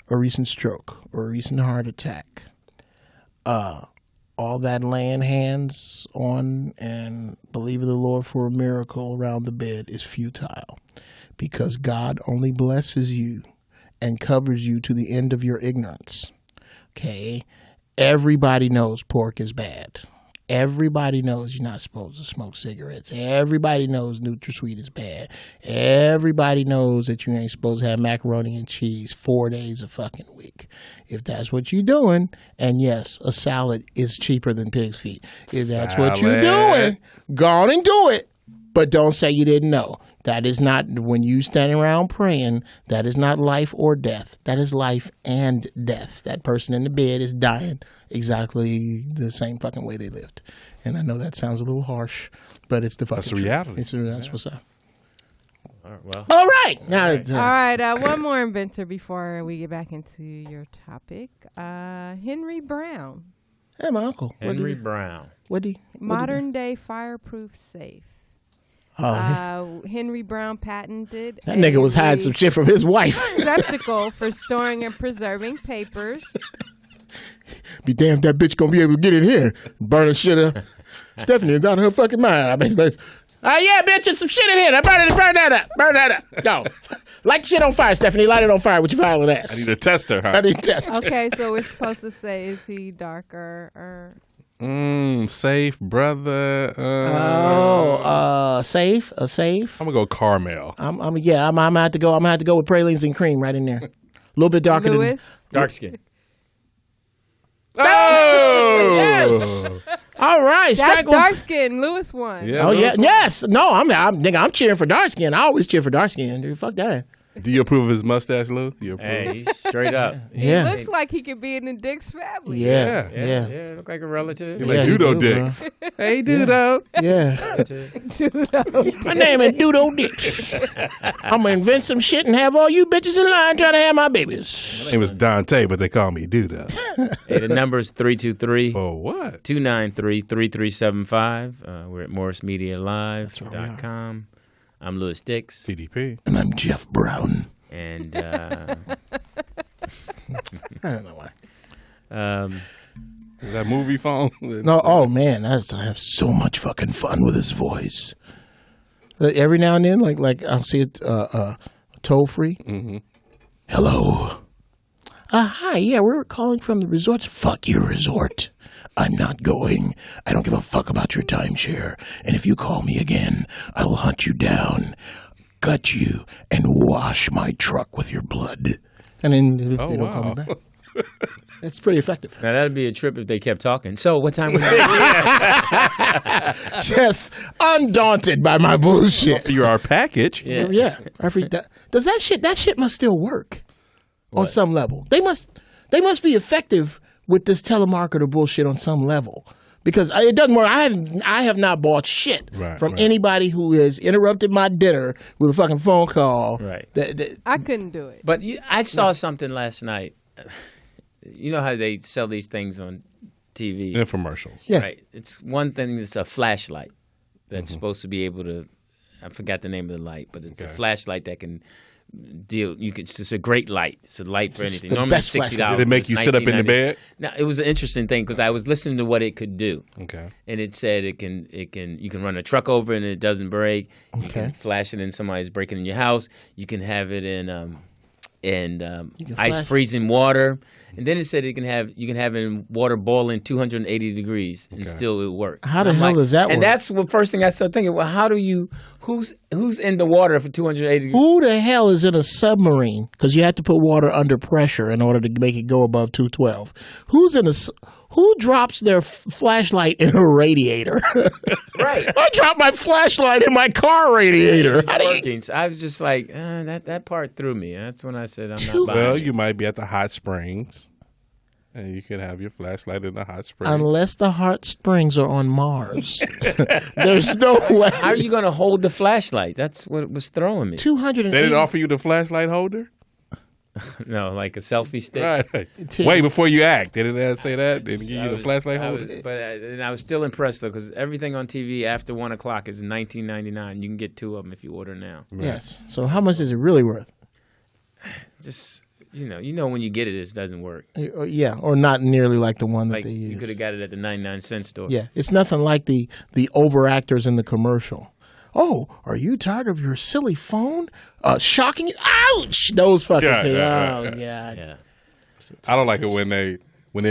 a recent stroke or a recent heart attack, all that laying hands on and believing the Lord for a miracle around the bed is futile. Because God only blesses you and covers you to the end of your ignorance. Okay? Everybody knows pork is bad. Everybody knows you're not supposed to smoke cigarettes. Everybody knows NutraSweet is bad. Everybody knows that you ain't supposed to have macaroni and cheese 4 days a fucking week. If that's what you're doing, and yes, a salad is cheaper than pig's feet. If that's what you're doing, go on and do it. But don't say you didn't know. That is not, when you stand around praying, that is not life or death. That is life and death. That person in the bed is dying exactly the same fucking way they lived. And I know that sounds a little harsh, but it's the fucking truth. That's reality. That's what's up. All right. One more inventor before we get back into your topic. Henry Brown. Hey, my uncle. Henry Brown. Modern day fireproof safe. Henry Brown patented. That nigga was hiding some shit from his wife. Receptacle for storing and preserving papers. Be damned if that bitch gonna be able to get in here, burning shit up. Stephanie is out of her fucking mind. I mean, yeah, bitch, there's some shit in here. Now burn that up. Go. Light the shit on fire, Stephanie. Light it on fire with your violent ass. I need a tester, huh? Okay, so we're supposed to say, is he darker or? Safe, brother. Safe. A safe. I'm gonna go caramel. I'm gonna have to go. I'm gonna have to go with pralines and cream right in there. A little bit darker. Lewis? Dark skin. Oh yes. All right. That's dark skin. Lewis won. Yeah, Lewis won. Yes. No. I'm cheering for dark skin. I always cheer for dark skin, dude. Fuck that. Do you approve of his mustache, Lou? Hey, he's straight up. He looks like he could be in the Dix family. Yeah. Look like a relative. He's like Dudo Dix. Hey, Dudo. Yeah. Dudo. My name is Dudo Dix. I'm going to invent some shit and have all you bitches in line trying to have my babies. My name is Dante, but they call me Dudo. Hey, the number is 323. Oh, what? 293-3375. We're at MorrisMediaLive.com. I'm Lewis Dix. TDP. And I'm Jeff Brown. And I don't know why. Is that movie phone? No, oh man, I have so much fucking fun with his voice. Every now and then, like I'll see it toll free. Mm-hmm. Hello. Hi. Yeah, we're calling from the resort. Fuck your resort. I'm not going. I don't give a fuck about your timeshare. And if you call me again, I will hunt you down, gut you, and wash my truck with your blood. And then they don't call me back. It's pretty effective. Now, that'd be a trip if they kept talking. So, what time was it? Just undaunted by my bullshit. You're our package. Yeah. Does that shit must still work on some level. They must be effective with this telemarketer bullshit on some level. Because it doesn't work. I have not bought shit from anybody who has interrupted my dinner with a fucking phone call. Right. I couldn't do it. But I saw something last night. You know how they sell these things on TV? Infomercials. Yeah. Right. It's one thing that's a flashlight that's supposed to be able to, I forgot the name of the light, but it's a flashlight that can deal. It's just a great light. It's a light for anything. Normally it's $60. Did it make you sit up in the bed? No, it was an interesting thing because I was listening to what it could do. Okay. And it said you can run a truck over and it doesn't break. You can flash it in somebody's breaking in your house. You can have it in ice freezing water. And then it said you can have it in water boiling 280 degrees and still it work. How the hell does that work? And that's the first thing I started thinking. Well, how do you? Who's in the water for 280 degrees? Who the hell is in a submarine? Because you have to put water under pressure in order to make it go above 212. Who drops their flashlight in a radiator? Right. I dropped my flashlight in my car radiator. So I was just like, that part threw me. That's when I said I'm not buying Well, it. you might be at the hot springs, and you can have your flashlight in the hot springs. Unless the hot springs are on Mars. There's no way. How are you going to hold the flashlight? That's what was throwing me. 280. They didn't offer you the flashlight holder? No, like a selfie stick. Right. Wait, before you act. They didn't say that? They didn't give you the flashlight holder? And I was still impressed, though, because everything on TV after 1 o'clock is $19.99. You can get 2 of them if you order now. Right. Yes. So how much is it really worth? Just, you know when you get it, it doesn't work. Yeah, or not nearly like the one that they use. You could have got it at the 99-cent store. Yeah, it's nothing like the overactors in the commercial. Oh, are you tired of your silly phone? Shocking you? Ouch! Those fucking things. Oh, God. Yeah. I don't like it when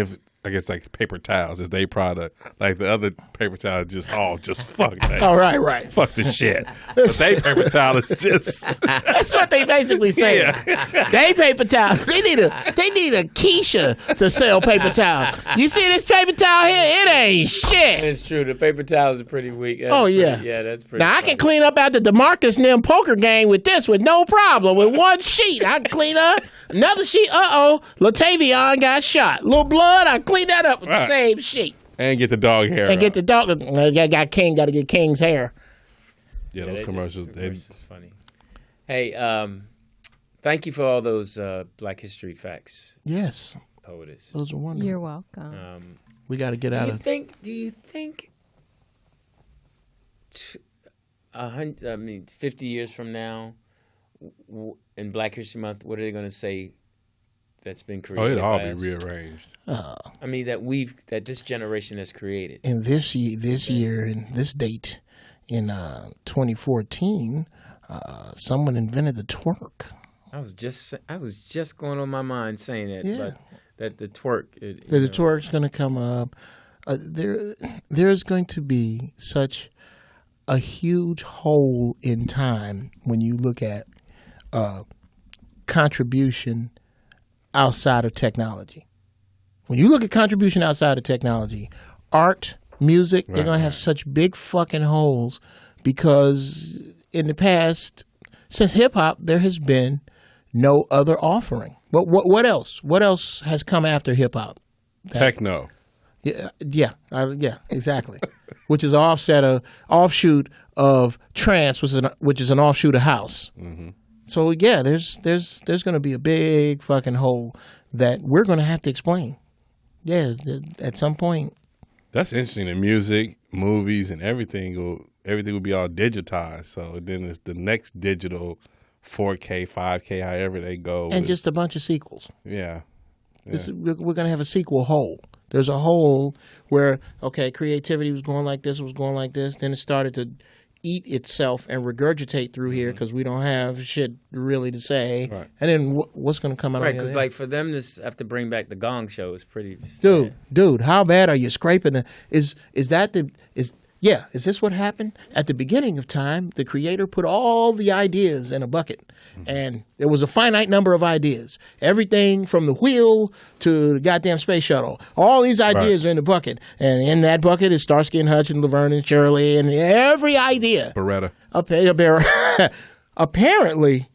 I guess like paper towels is their product. Like the other paper towel just fuck that. Oh, right. Fuck the shit. But they paper towel is just that's what they basically say. Yeah. They paper towels. They need a Keisha to sell paper towel. You see this paper towel here? It ain't shit. It's true. The paper towels are pretty weak. Yeah. Yeah, that's pretty Now funny. I can clean up after DeMarcus and them poker game with this with no problem. With one sheet, I can clean up. Another sheet, Latavion got shot. Little blood, I clean that up with the same sheet. And get the dog hair. And get the dog. Got to get King's hair. Yeah, those commercials. It's funny. Hey, thank you for all those Black History facts. Yes. POTUS. Those are wonderful. You're welcome. We got to get out of. Do you think 50 years from now, in Black History Month, what are they going to say that's been created? It'll all be rearranged. I mean, that this generation has created. In this year, and this date, in 2014, someone invented the twerk. I was just going on my mind saying that, but that the twerk. The twerk's going to come up. There's going to be such a huge hole in time when you look at contribution outside of technology. When you look at contribution outside of technology, art, music, they're going to have such big fucking holes because in the past, since hip-hop, there has been no other offering. But what else? What else has come after hip-hop? Techno. Yeah, exactly. Which is an offshoot of trance, which is an offshoot of house. Mm-hmm. So yeah, there's going to be a big fucking hole that we're going to have to explain. Yeah, at some point. That's interesting. The music, movies, and everything will be all digitized. So then it's the next digital 4K, 5K, however they go. And just a bunch of sequels. Yeah. We're going to have a sequel hole. There's a hole where, creativity was going like this, then it started to eat itself and regurgitate through here because we don't have shit really to say. Right. And then what's going to come out of it? Right, because like for them to have to bring back the Gong Show is pretty sad. Dude, how bad are you scraping? Is this what happened? At the beginning of time, the creator put all the ideas in a bucket, and there was a finite number of ideas. Everything from the wheel to the goddamn space shuttle. All these ideas are in the bucket, and in that bucket is Starsky and Hutch and Laverne and Shirley and every idea. Beretta. Apparently,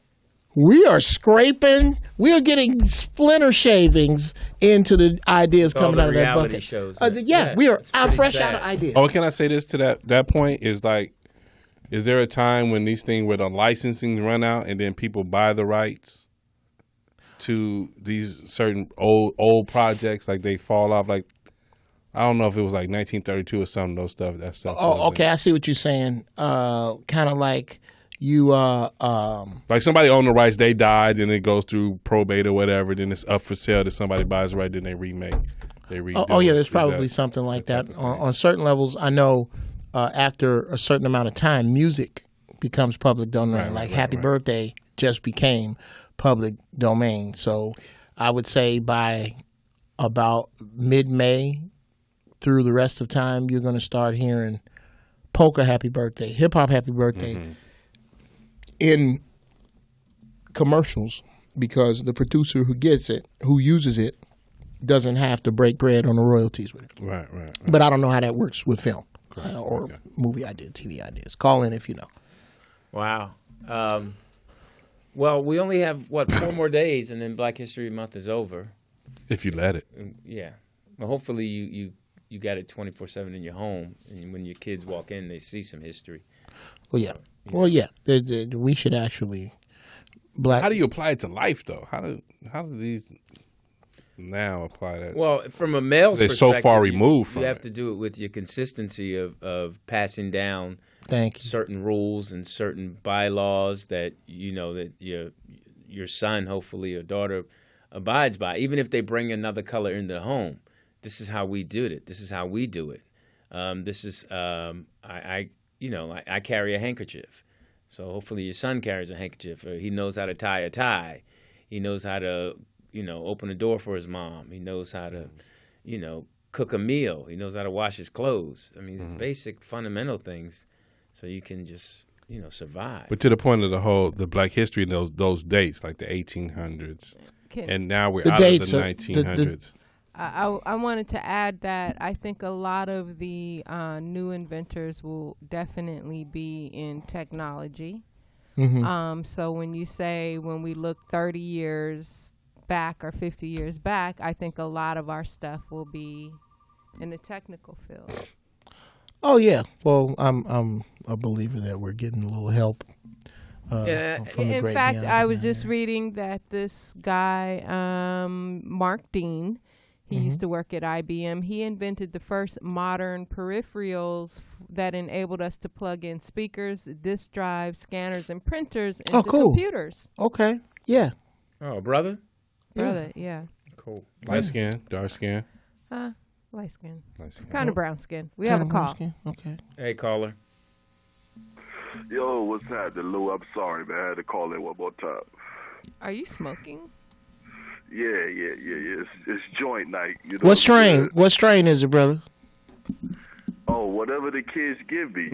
we are scraping. We are getting splinter shavings into the ideas coming out of that bucket. Shows, we are fresh out of ideas. Oh, can I say this to that point? Is like, is there a time when these things where the licensing run out and then people buy the rights to these certain old projects, like they fall off? Like, I don't know if it was like 1932 or something. That stuff. Oh, okay. I see what you're saying. Kind of like. Like somebody owned the rights, they died, then it goes through probate or whatever, then it's up for sale, then somebody buys the right, then they remake, they redo. There's probably something like that. On certain levels, I know after a certain amount of time, music becomes public domain. Happy Birthday just became public domain. So I would say by about mid-May through the rest of time, you're going to start hearing polka Happy Birthday, hip-hop Happy Birthday, in commercials, because the producer who gets it, who uses it, doesn't have to break bread on the royalties with it. Right. But I don't know how that works with film or movie ideas, TV ideas. Call in if you know. Wow. Well, we only have, 4 more days, and then Black History Month is over. If you let it. Yeah. Well, hopefully you got it 24/7 in your home, and when your kids walk in, they see some history. Well, yeah. Well, yeah. We should actually. How do you apply it to life, though? How do these now apply that? Well, from a male's they're perspective, so far removed from you have to do it with your consistency of passing down certain rules and certain bylaws that that your son, hopefully, or daughter abides by, even if they bring another color in the home. This is how we did it. This is how we do it. I carry a handkerchief. So hopefully your son carries a handkerchief, or he knows how to tie a tie. He knows how to, open a door for his mom. He knows how to, cook a meal. He knows how to wash his clothes. I mean, basic fundamental things so you can just, survive. But to the point of the Black history, those dates, like the 1800s, and now we're out of the 1900s. I wanted to add that I think a lot of the new inventors will definitely be in technology. So when we look 30 years back or 50 years back, I think a lot of our stuff will be in the technical field. Oh yeah, well I'm a believer that we're getting a little help. From the in fact, I was just reading that this guy, Mark Dean. He used to work at IBM. He invented the first modern peripherals that enabled us to plug in speakers, disk drives, scanners, and printers into computers. Okay, yeah. Oh, brother? Brother, yeah. Cool. Light skin, dark skin? Light skin. Kind of brown skin. We have a call. Okay. Hey, caller. Yo, what's happening, Lou? I'm sorry, man. I had to call in one more time. Are you smoking? Yeah. It's joint night. What strain? What strain is it, brother? Oh, whatever the kids give me.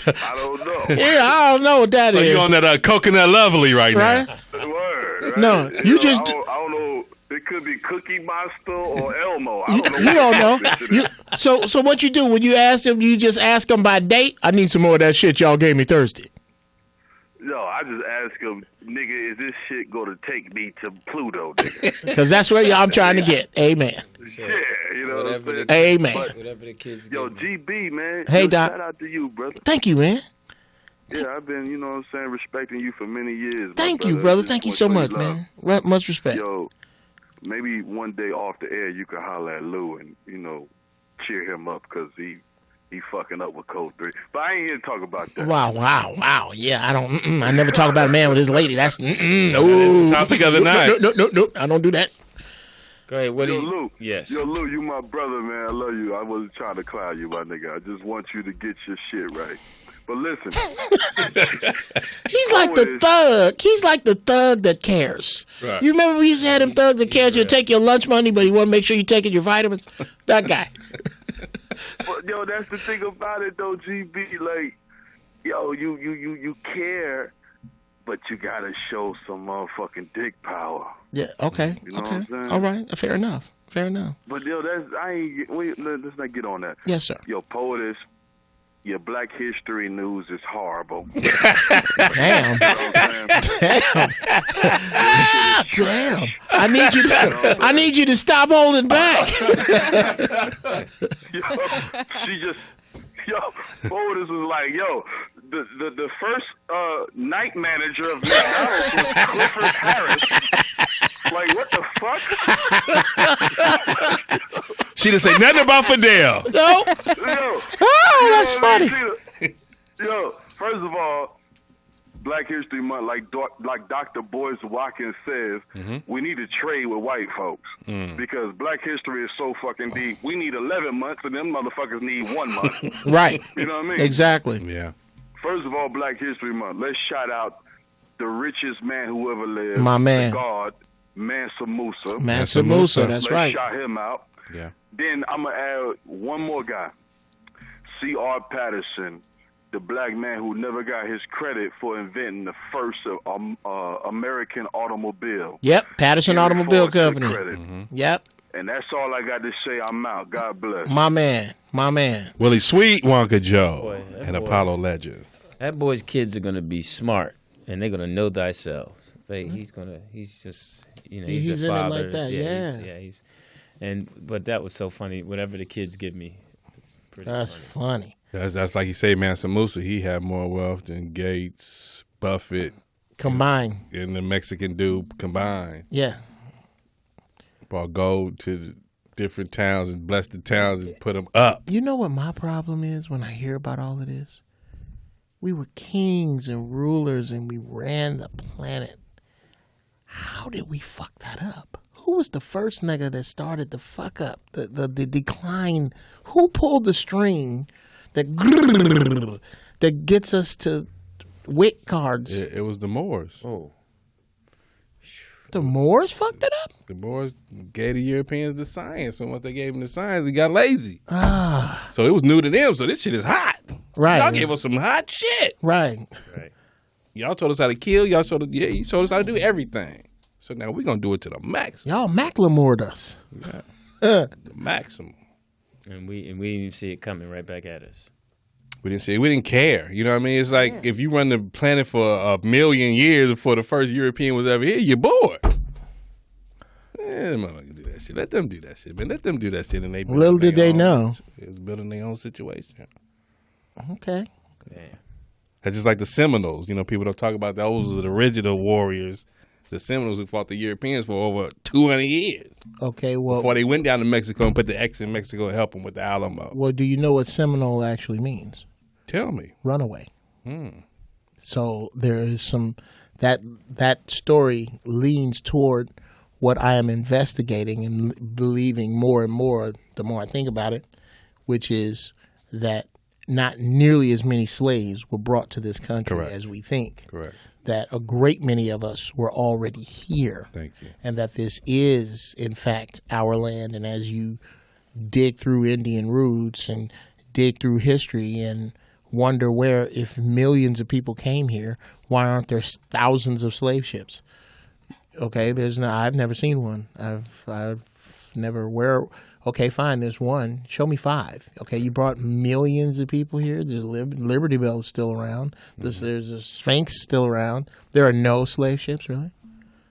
I don't know. Yeah, I don't know what that is. So you're on that coconut lovely right now. Word, right? No, I don't know. It could be Cookie Monster or Elmo. I don't know. You don't know. So what you do when you ask them? You just ask them by date. I need some more of that shit y'all gave me Thursday. No, I just ask him, nigga, is this shit going to take me to Pluto, nigga? Because that's where I'm trying to get. Amen. Yeah, what I'm saying? Amen. Whatever the kids Yo, GB, man. Hey, Doc. Shout out to you, brother. Thank you, man. Yeah, I've been, respecting you for many years. Thank you, brother. Thank you so much, man. Much respect. Yo, maybe one day off the air you can holler at Lou and, cheer him up because he fucking up with Code 3. But I ain't here to talk about that. Wow. Yeah, I never talk about a man with his lady. That's the topic of the night. No. I don't do that. Go ahead. What is Lou? Yes. Yo, Lou, you my brother, man. I love you. I wasn't trying to clown you, my nigga. I just want you to get your shit right. But listen. He's like the thug. He's like the thug that cares. Right. You remember we used to have them thugs that cares? You take your lunch money, but you want to make sure you're taking your vitamins? That guy. But, yo, that's the thing about it, though, GB. Like, yo, you care, but you got to show some motherfucking dick power. Yeah, okay. You know okay. what I'm saying? All right. Fair enough. But, yo, let's not get on that. Yes, sir. Yo, POTUS, your Black History news is horrible. Damn. Damn. I need you to stop holding back. POTUS was like, the first night manager of McDonald's was Clifford Harris. Like, what the fuck? She didn't say nothing about Fidel. No. Oh, that's funny. Yo, first of all, Black History Month, like Dr. Boyce Watkins says, we need to trade with white folks because Black History is so fucking deep. We need 11 months, and them motherfuckers need 1 month. Right. You know what I mean? Exactly. Yeah. First of all, Black History Month. Let's shout out the richest man who ever lived. My man. The God, Mansa Musa. Mansa Musa, that's right. Let's shout him out. Yeah. Then I'm going to add one more guy. C.R. Patterson, the black man who never got his credit for inventing the first American automobile. Yep, Patterson Automobile Company. Yep. And that's all I got to say. I'm out. God bless. My man. Willie Sweet, Wonka Joe, and Apollo Legend. That boy's kids are going to be smart, and they're going to know thyself. He's just, he's a father. In it like that, but that was so funny. Whatever the kids give me, it's pretty funny. That's like you say, Mansa Musa. He had more wealth than Gates, Buffett combined, and the Mexican dude combined. Yeah. Brought gold to different towns and blessed the towns and put them up. You know what my problem is when I hear about all of this? We were kings and rulers and we ran the planet. How did we fuck that up? Who was the first nigga that started the fuck up, the decline? Who pulled the string that gets us to WIC cards? It was the Moors. Oh. The Moors fucked it up? The Moors gave the Europeans the science. So once they gave them the science, they got lazy. So it was new to them. So this shit is hot. Right. Y'all gave us some hot shit. Right. Y'all told us how to kill. You told us how to do everything. So now we're going to do it to the max. Y'all Macklemored us. Yeah. The maximum. And we didn't even see it coming right back at us. We didn't see it. We didn't care. You know what I mean? It's like if you run the planet for 1,000,000 years before the first European was ever here, you're bored. Them motherfuckers do that shit. Let them do that shit, man. Let them do that shit. And they little did they know. It's building their own situation. Okay. Yeah. That's just like the Seminoles. You know, people don't talk about those are the original warriors. The Seminoles who fought the Europeans for over 200 years. Okay, well. Before they went down to Mexico and put the X in Mexico and help them with the Alamo. Well, do you know what Seminole actually means? Tell me. Runaway. So there is some, that story leans toward what I am investigating and believing more and more the more I think about it, which is that not nearly as many slaves were brought to this country as we think. Correct. That a great many of us were already here. Thank you. And that this is, in fact, our land. And as you dig through Indian roots and dig through history and wonder where, if millions of people came here, why aren't there thousands of slave ships? Okay, I've never seen one. I've never, okay, fine, there's one. Show me 5. Okay, you brought millions of people here. There's Liberty Bell is still around. There's a Sphinx still around. There are no slave ships, really?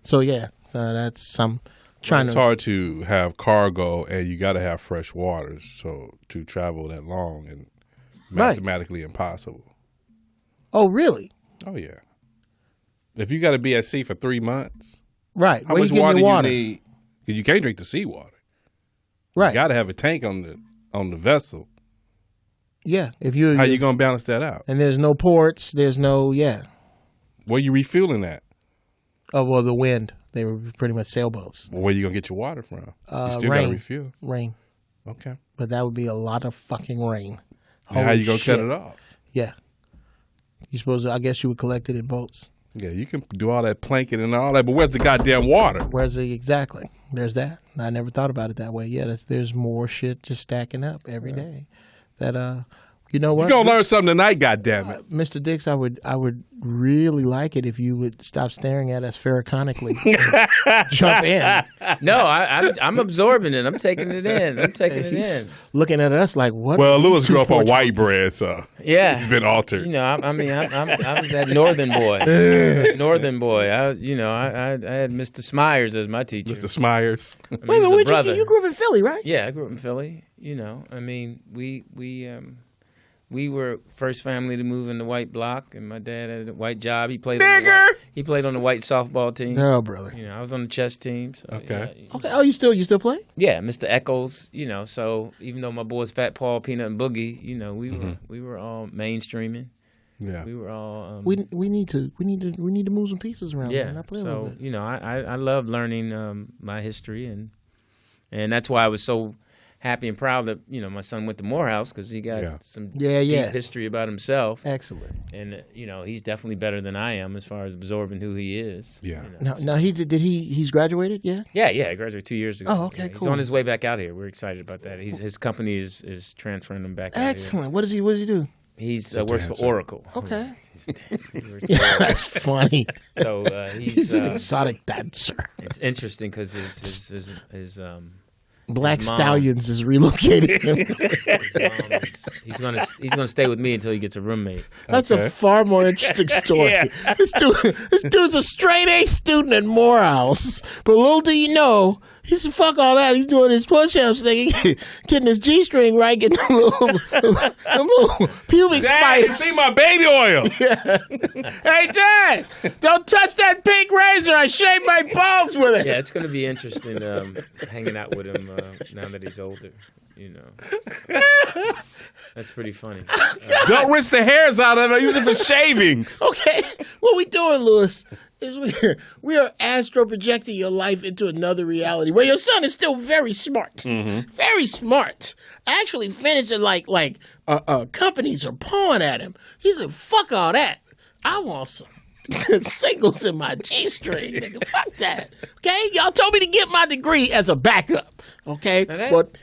So, yeah, that's some trying It's hard to have cargo, and you got to have fresh waters so to travel that long and mathematically impossible. Oh, really? Oh, yeah. If you got to be at sea for 3 months, right? How much water you need? Because you can't drink the seawater. Right. You got to have a tank on the vessel. Yeah. How you going to balance that out? And there's no ports. There's no, Where you refueling at? Oh, well, the wind. They were pretty much sailboats. Well, where you gonna get your water from? You still gotta refuel. Rain. Okay. But that would be a lot of fucking rain. How you gonna cut it off? Yeah. You suppose? I guess you would collect it in boats. Yeah, you can do all that planking and all that, but where's the goddamn water? Exactly? There's that. I never thought about it that way. Yeah, there's more shit just stacking up every day. That you know what? You're gonna learn something tonight, goddammit. Mr. Dix, I would really like it if you would stop staring at us pharaohconically. Jump in. No, I'm absorbing it. I'm taking it in. He's looking at us like, what? Well, Lewis grew up on white bread, so yeah, it's been altered. You know, I'm that northern boy. Northern boy. I had Mr. Smyers as my teacher. Mr. Smyers. Wait, you grew up in Philly, right? Yeah, I grew up in Philly. You know, I mean, we were first family to move in the white block, and my dad had a white job. He played on the white softball team. No, brother. You know, I was on the chess team. So, okay. Okay. Oh, you still play? Yeah, Mr. Eccles. You know, so even though my boys Fat Paul, Peanut, and Boogie, you know, we were all mainstreaming. Yeah, we were all. We need to move some pieces around. Yeah, man. so you know, I love learning my history, and that's why I was so happy and proud that, you know, my son went to Morehouse because he got some deep history about himself. Excellent. And, you know, he's definitely better than I am as far as absorbing who he is. Yeah. You know, now he's graduated, yeah? Yeah, I graduated 2 years ago. Oh, okay, cool. He's on his way back out here. We're excited about that. His company is transferring him back out here. Excellent. What does he do? He works for Oracle. Okay. That's funny. So he's an exotic dancer. It's interesting because his Black Stallions is relocating him. He's gonna stay with me until he gets a roommate. That's a far more interesting story. This dude's a straight A student at Morehouse, but little do you know, he's fuck all that. He's doing his push-ups thing, getting his G-string right, getting a little pubic spiders. See my baby oil. Yeah. Hey, Dad, don't touch that pink razor. I shaved my balls with it. Yeah, it's gonna be interesting hanging out with him now that he's older. You know, that's pretty funny. Don't rinse the hairs out of it. Use it for shavings. Okay, what we doing, Lewis, is we are astro projecting your life into another reality where your son is still very smart, very smart. Actually, finishing like companies are pawing at him. He's like, fuck all that. I want some singles in my G-string, nigga. Fuck that. Okay, y'all told me to get my degree as a backup. Okay, that would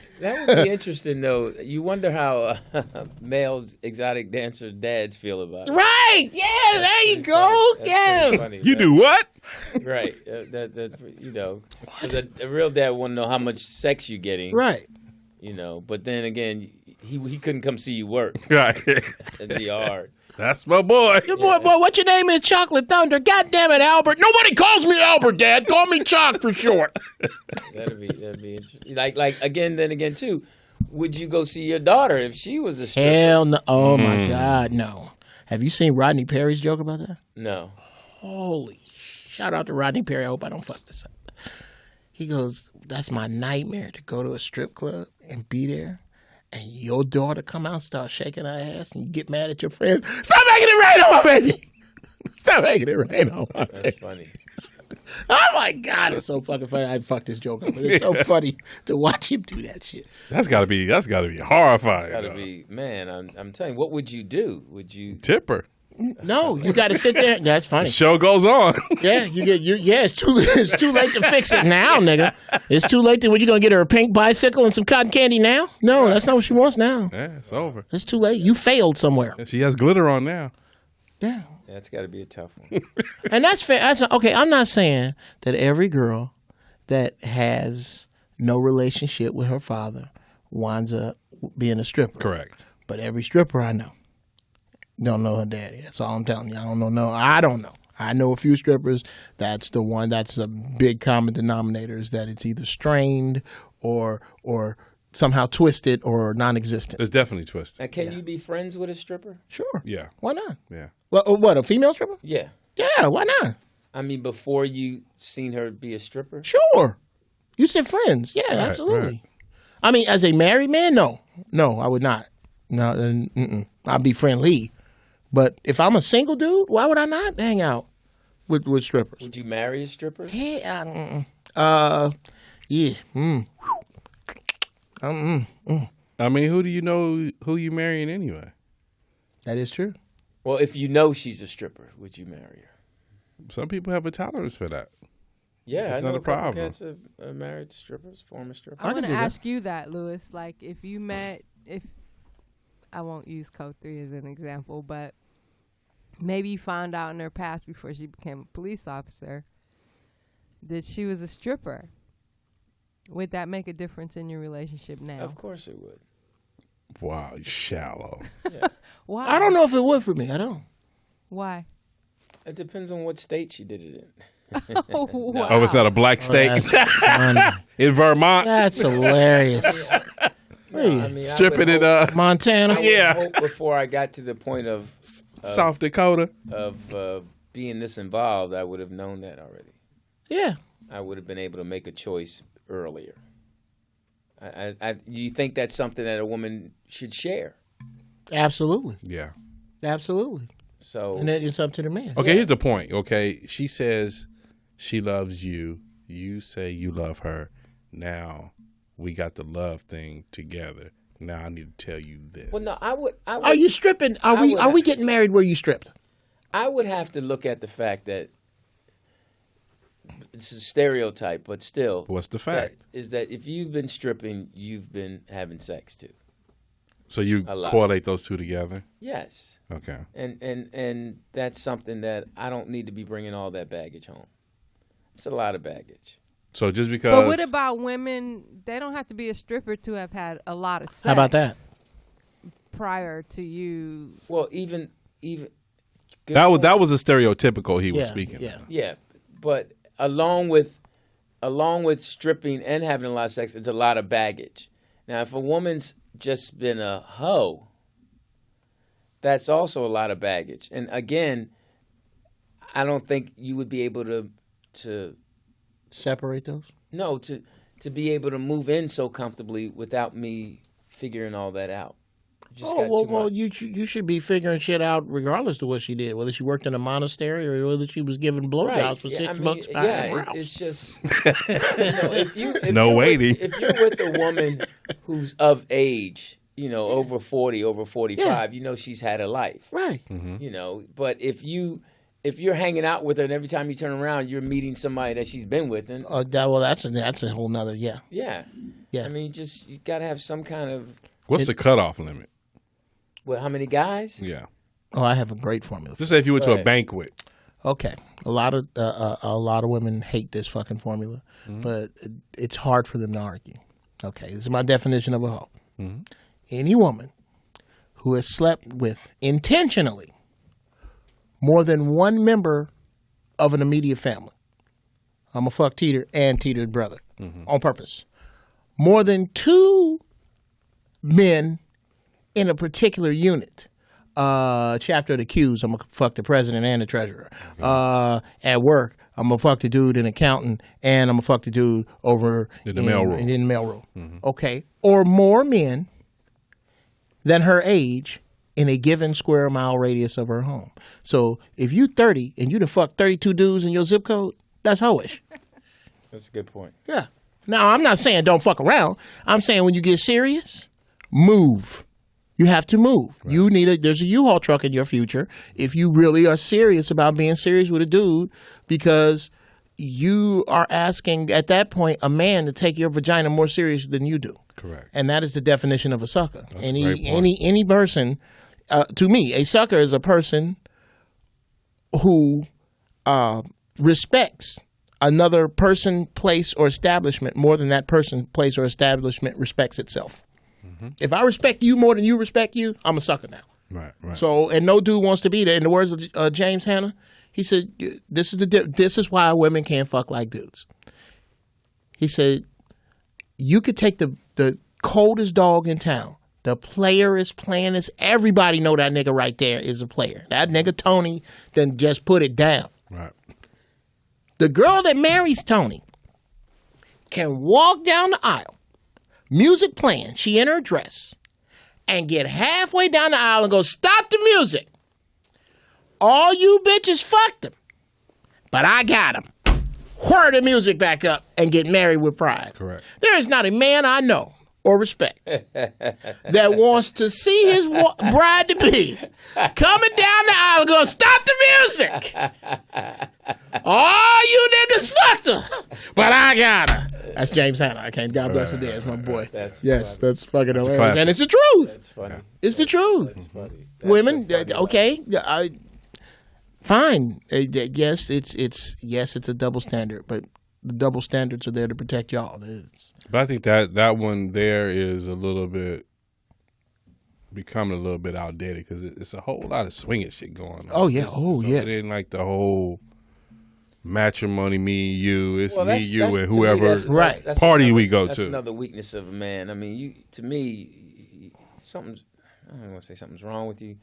be interesting, though. You wonder how males, exotic dancer dads feel about it. Right? Yeah, there you go. Yeah. Funny. You do what? Right. That's you know, because a real dad want to know how much sex you're getting. Right. You know, but then again, he couldn't come see you work. Right. It'd be hard. That's my boy. Your boy, what your name is? Chocolate Thunder. God damn it, Albert. Nobody calls me Albert, Dad. Call me Chalk for short. That'd be interesting. Like again, too. Would you go see your daughter if she was a stripper? Hell no. Oh my God, no. Have you seen Rodney Perry's joke about that? No. Holy shout out to Rodney Perry. I hope I don't fuck this up. He goes, that's my nightmare, to go to a strip club and be there. And your daughter come out and start shaking her ass and you get mad at your friends. Stop making it rain on my baby. Stop making it rain on my baby. That's funny. Oh my God, it's so fucking funny. I fucked this joke up, but it's so funny to watch him do that shit. That's gotta be horrifying. It's gotta be, man. I'm telling you, what would you do? Would you tip her? No, you got to sit there. That's funny. The show goes on. Yeah, it's too late to fix it now, nigga. It's too late. What, you gonna get her a pink bicycle and some cotton candy now? No, that's not what she wants now. Yeah, it's over. It's too late. You failed somewhere. She has glitter on now. Yeah. That's got to be a tough one. And that's fair. Okay, I'm not saying that every girl that has no relationship with her father winds up being a stripper. Correct. But every stripper I know don't know her daddy. That's all I'm telling you. I don't know. I know a few strippers. That's the one. That's a big common denominator, is that it's either strained or somehow twisted or non-existent. It's definitely twisted. And can you be friends with a stripper? Sure. Yeah. Why not? Yeah. Well, what, a female stripper? Yeah. Yeah, why not? I mean, before you seen her be a stripper? Sure. You said friends. Yeah, right, absolutely. Right. I mean, as a married man, no. No, I would not. No, I'd be friendly. But if I'm a single dude, why would I not hang out? with strippers. Would you marry a stripper? Yeah. I mean, who do you know who you marrying anyway? That is true. Well, if you know she's a stripper, would you marry her? Some people have a tolerance for that. Yeah, it's not a problem. Cats are married to strippers, former strippers. I want to ask you that, Lewis. Like, if you met, I won't use Code 3 as an example, but maybe you found out in her past before she became a police officer that she was a stripper. Would that make a difference in your relationship now? Of course it would. Wow, you're shallow. Yeah. Why? I don't know if it would for me. I don't. Why? It depends on what state she did it in. Oh, wow. Oh, it's not a black state? In Vermont? That's hilarious. Stripping it up. Montana? I would hope before I got to the point of South Dakota. Of being this involved, I would have known that already. Yeah. I would have been able to make a choice earlier. Do you think that's something that a woman should share? Absolutely. Yeah. Absolutely. So, and then it's up to the man. Okay, here's the point. Okay, she says she loves you. You say you love her. Now we got the love thing together. Now I need to tell you this. Well, no, I would. Are you stripping? Are we getting married where you stripped? I would have to look at the fact that it's a stereotype, but still. What's the fact? Is that if you've been stripping, you've been having sex too. So you correlate those two together? Yes. Okay. And that's something that I don't need to be bringing all that baggage home. It's a lot of baggage. So just because. But what about women? They don't have to be a stripper to have had a lot of sex. How about that? Prior to you. Well, even that was a stereotypical he was speaking. Yeah, but along with stripping and having a lot of sex, it's a lot of baggage. Now, if a woman's just been a hoe, that's also a lot of baggage. And again, I don't think you would be able to separate those. No, to be able to move in so comfortably without me figuring all that out. You should be figuring shit out regardless of what she did, whether she worked in a monastery or whether she was giving blowjobs for 6 months. It's just if you're with a woman who's of age, over 40, over 45, she's had a life, right? Mm-hmm. But if you're hanging out with her and every time you turn around, you're meeting somebody that she's been with, and that's a whole nother yeah. I mean, you got to have some kind of. What's the cutoff limit? Well, how many guys? Yeah. Oh, I have a great formula. Just say if you went to a banquet. Okay, a lot of women hate this fucking formula, but it's hard for them to argue. Okay, this is my definition of a hoe. Mm-hmm. Any woman who has slept with intentionally more than one member of an immediate family. I'm a fuck Teeter and Teeter's brother on purpose. More than 2 men in a particular unit. Chapter of the Qs, I'm going to fuck the president and the treasurer. Okay. At work, I'm going to fuck the dude in accounting, and I'm going to fuck the dude over in the mailroom. In the mailroom. Mm-hmm. Okay. Or more men than her age in a given square mile radius of her home. So if you 30 and you done fucked 32 dudes in your zip code, that's hoish. That's a good point. Yeah. Now, I'm not saying don't fuck around. I'm saying when you get serious, move. You have to move. Right. There's a U-Haul truck in your future if you really are serious about being serious with a dude, because you are asking at that point a man to take your vagina more serious than you do. Correct. And that is the definition of a sucker. That's any person, to me, a sucker is a person who respects another person, place, or establishment more than that person, place, or establishment respects itself. Mm-hmm. If I respect you more than you respect you, I'm a sucker now. Right. So, and no dude wants to be there. In the words of James Hanna, he said, "This is why women can't fuck like dudes." He said, "You could take the coldest dog in town. The player is playing this. Everybody know that nigga right there is a player. That nigga Tony then just put it down. Right. The girl that marries Tony can walk down the aisle, music playing, she in her dress, and get halfway down the aisle and go, 'Stop the music. All you bitches fucked him. but I got him. Whir the music back up and get married with pride. Correct. There is not a man I know or respect that wants to see his bride-to-be coming down the aisle going, stop the music. Oh, you niggas fucked her, but I got her. That's James Hanna. I can't. God bless the dead. That's my boy. That's fucking hilarious. And it's the truth. That's funny. It's the truth. That's funny. Women, okay, fine. Yes, it's a double standard, but the double standards are there to protect y'all. But I think that one there is a little bit becoming a little bit outdated because it's a whole lot of swinging shit going on. Oh yeah, yeah. It ain't like the whole matrimony, me, you. It's me, you, and whoever party we go to. That's another weakness of a man. I mean, to me, something. I don't want to say something's wrong with you,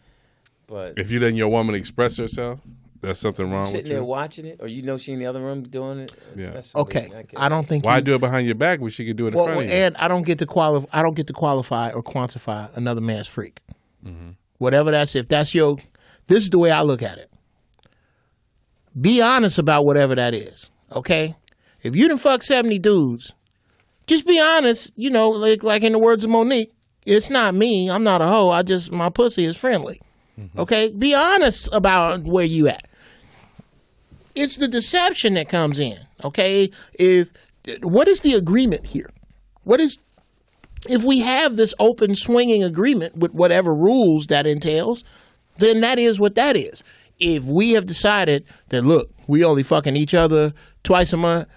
but if you letting your woman express herself, there's something wrong with you. Sitting there watching it, or you know she in the other room doing it. That's okay. I don't think. Why do it behind your back when she could do it in front of you? And I don't get to qualify or quantify another man's freak. Mm-hmm. Whatever that's, if that's your, this is the way I look at it. Be honest about whatever that is. Okay, if you done fuck 70 dudes, just be honest. You know, like in the words of Monique, it's not me. I'm not a hoe. My pussy is friendly. Mm-hmm. Okay, be honest about where you at. It's the deception that comes in, okay? What is the agreement here? If we have this open swinging agreement with whatever rules that entails, then that is what that is. If we have decided that, look, we only fucking each other twice a month,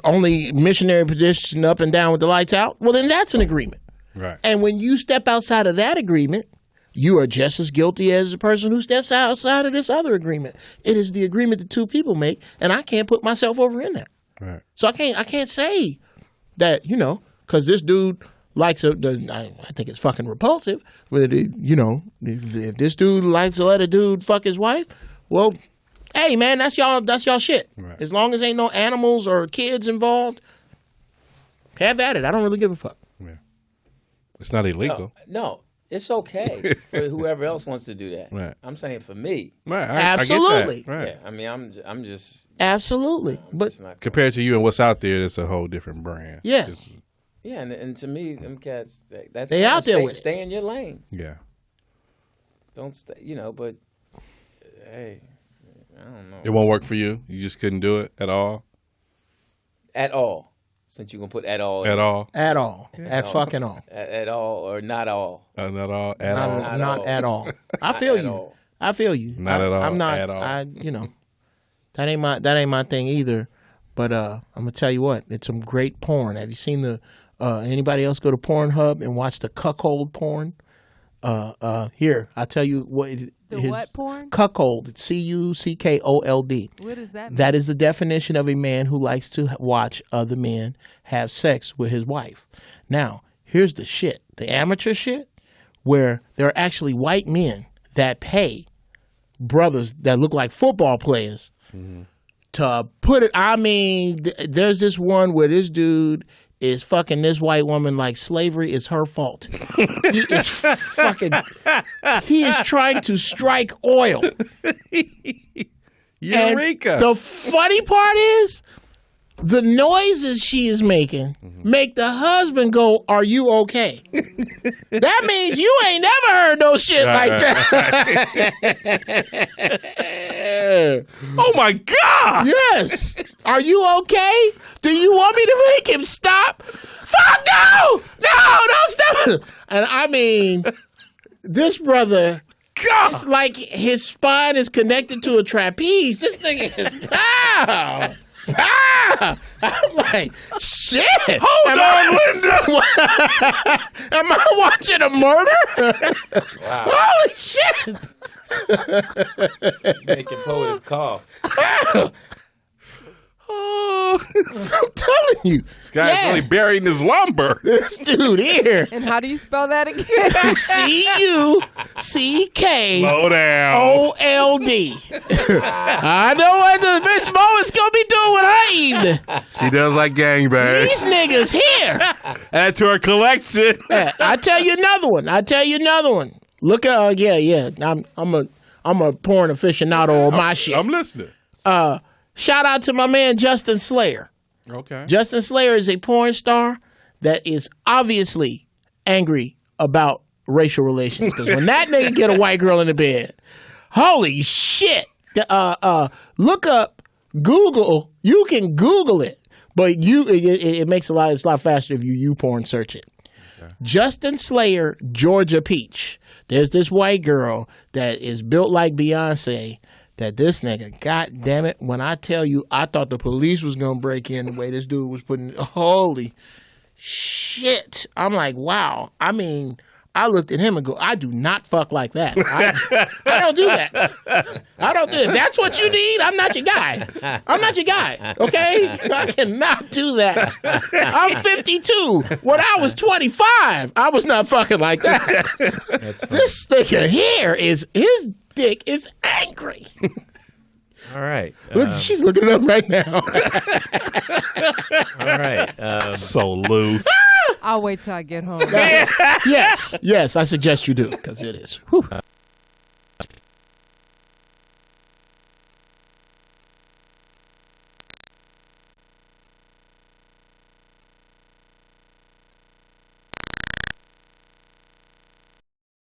only missionary position up and down with the lights out, well, then that's an agreement. Right. And when you step outside of that agreement, you are just as guilty as the person who steps outside of this other agreement. It is the agreement that two people make, and I can't put myself over in that. Right. So I can't say that, because this dude likes I think it's fucking repulsive. But if this dude likes to let a dude fuck his wife, well, hey man, that's y'all shit. Right. As long as ain't no animals or kids involved, have at it. I don't really give a fuck. Yeah. It's not illegal. No. It's okay for whoever else wants to do that. Right. I'm saying for me. Right. Absolutely. I get that. Right. Yeah. I mean, I'm just. Absolutely. But compared to you and what's out there, it's a whole different brand. Yeah. Yeah, and to me, them cats, they out there with stay in your lane. Yeah. Don't stay, but hey, I don't know. It won't work for you. You just couldn't do it at all. At all. Since you're going to put at all. At all. At all. At fucking all. At all or not all. Not all. At all. Not at all. I feel you. I feel you. Not at all. I'm not. At all. That ain't my thing either. But I'm gonna tell you what. It's some great porn. Have you seen anybody else go to Pornhub and watch the cuckold porn? Here, I'll tell you what. What porn? Cuckold. It's CUCKOLD. What does that mean? That is the definition of a man who likes to watch other men have sex with his wife. Now, here's the shit. The amateur shit, where there are actually white men that pay brothers that look like football players to put it. I mean, there's this one where this dude is fucking this white woman like slavery is her fault. He is trying to strike oil. Eureka. And the funny part is, the noises she is making make the husband go, "Are you okay?" That means you ain't never heard no shit like that. Oh my God! Yes. Are you okay? Do you want me to make him stop? Fuck no! No, don't stop. And I mean, this brother, God. It's like his spine is connected to a trapeze. This nigga is pow. I'm like, shit. Hold on, Linda. Am I watching a murder? Wow. Holy shit. Making poets cough. Oh, I'm telling you. This guy's really burying his lumber. This dude here. And how do you spell that again? CUCKOLD. I know what the Miss Mo is going to be doing with her evening. She does like gangbangs. These niggas here. Add to her collection. I tell you another one. Look at, I'm I'm a porn aficionado on my shit. I'm listening. Shout out to my man Justin Slayer. Okay. Justin Slayer is a porn star that is obviously angry about racial relations. Because when that nigga get a white girl in the bed, holy shit. Look up Google. You can Google it, but it makes it's a lot faster if you porn search it. Okay. Justin Slayer, Georgia Peach. There's this white girl that is built like Beyonce. That this nigga, god damn it, when I tell you, I thought the police was gonna break in the way this dude was putting. Holy shit! I'm like, wow. I mean, I looked at him and go, I do not fuck like that. I don't do that. I don't do it. If that's what you need, I'm not your guy. I'm not your guy, okay? I cannot do that. I'm 52. When I was 25, I was not fucking like that. This nigga here his dick is angry. All right. She's looking it up right now. All right. So loose. I'll wait till I get home. Yes, I suggest you do, because it is. Whew.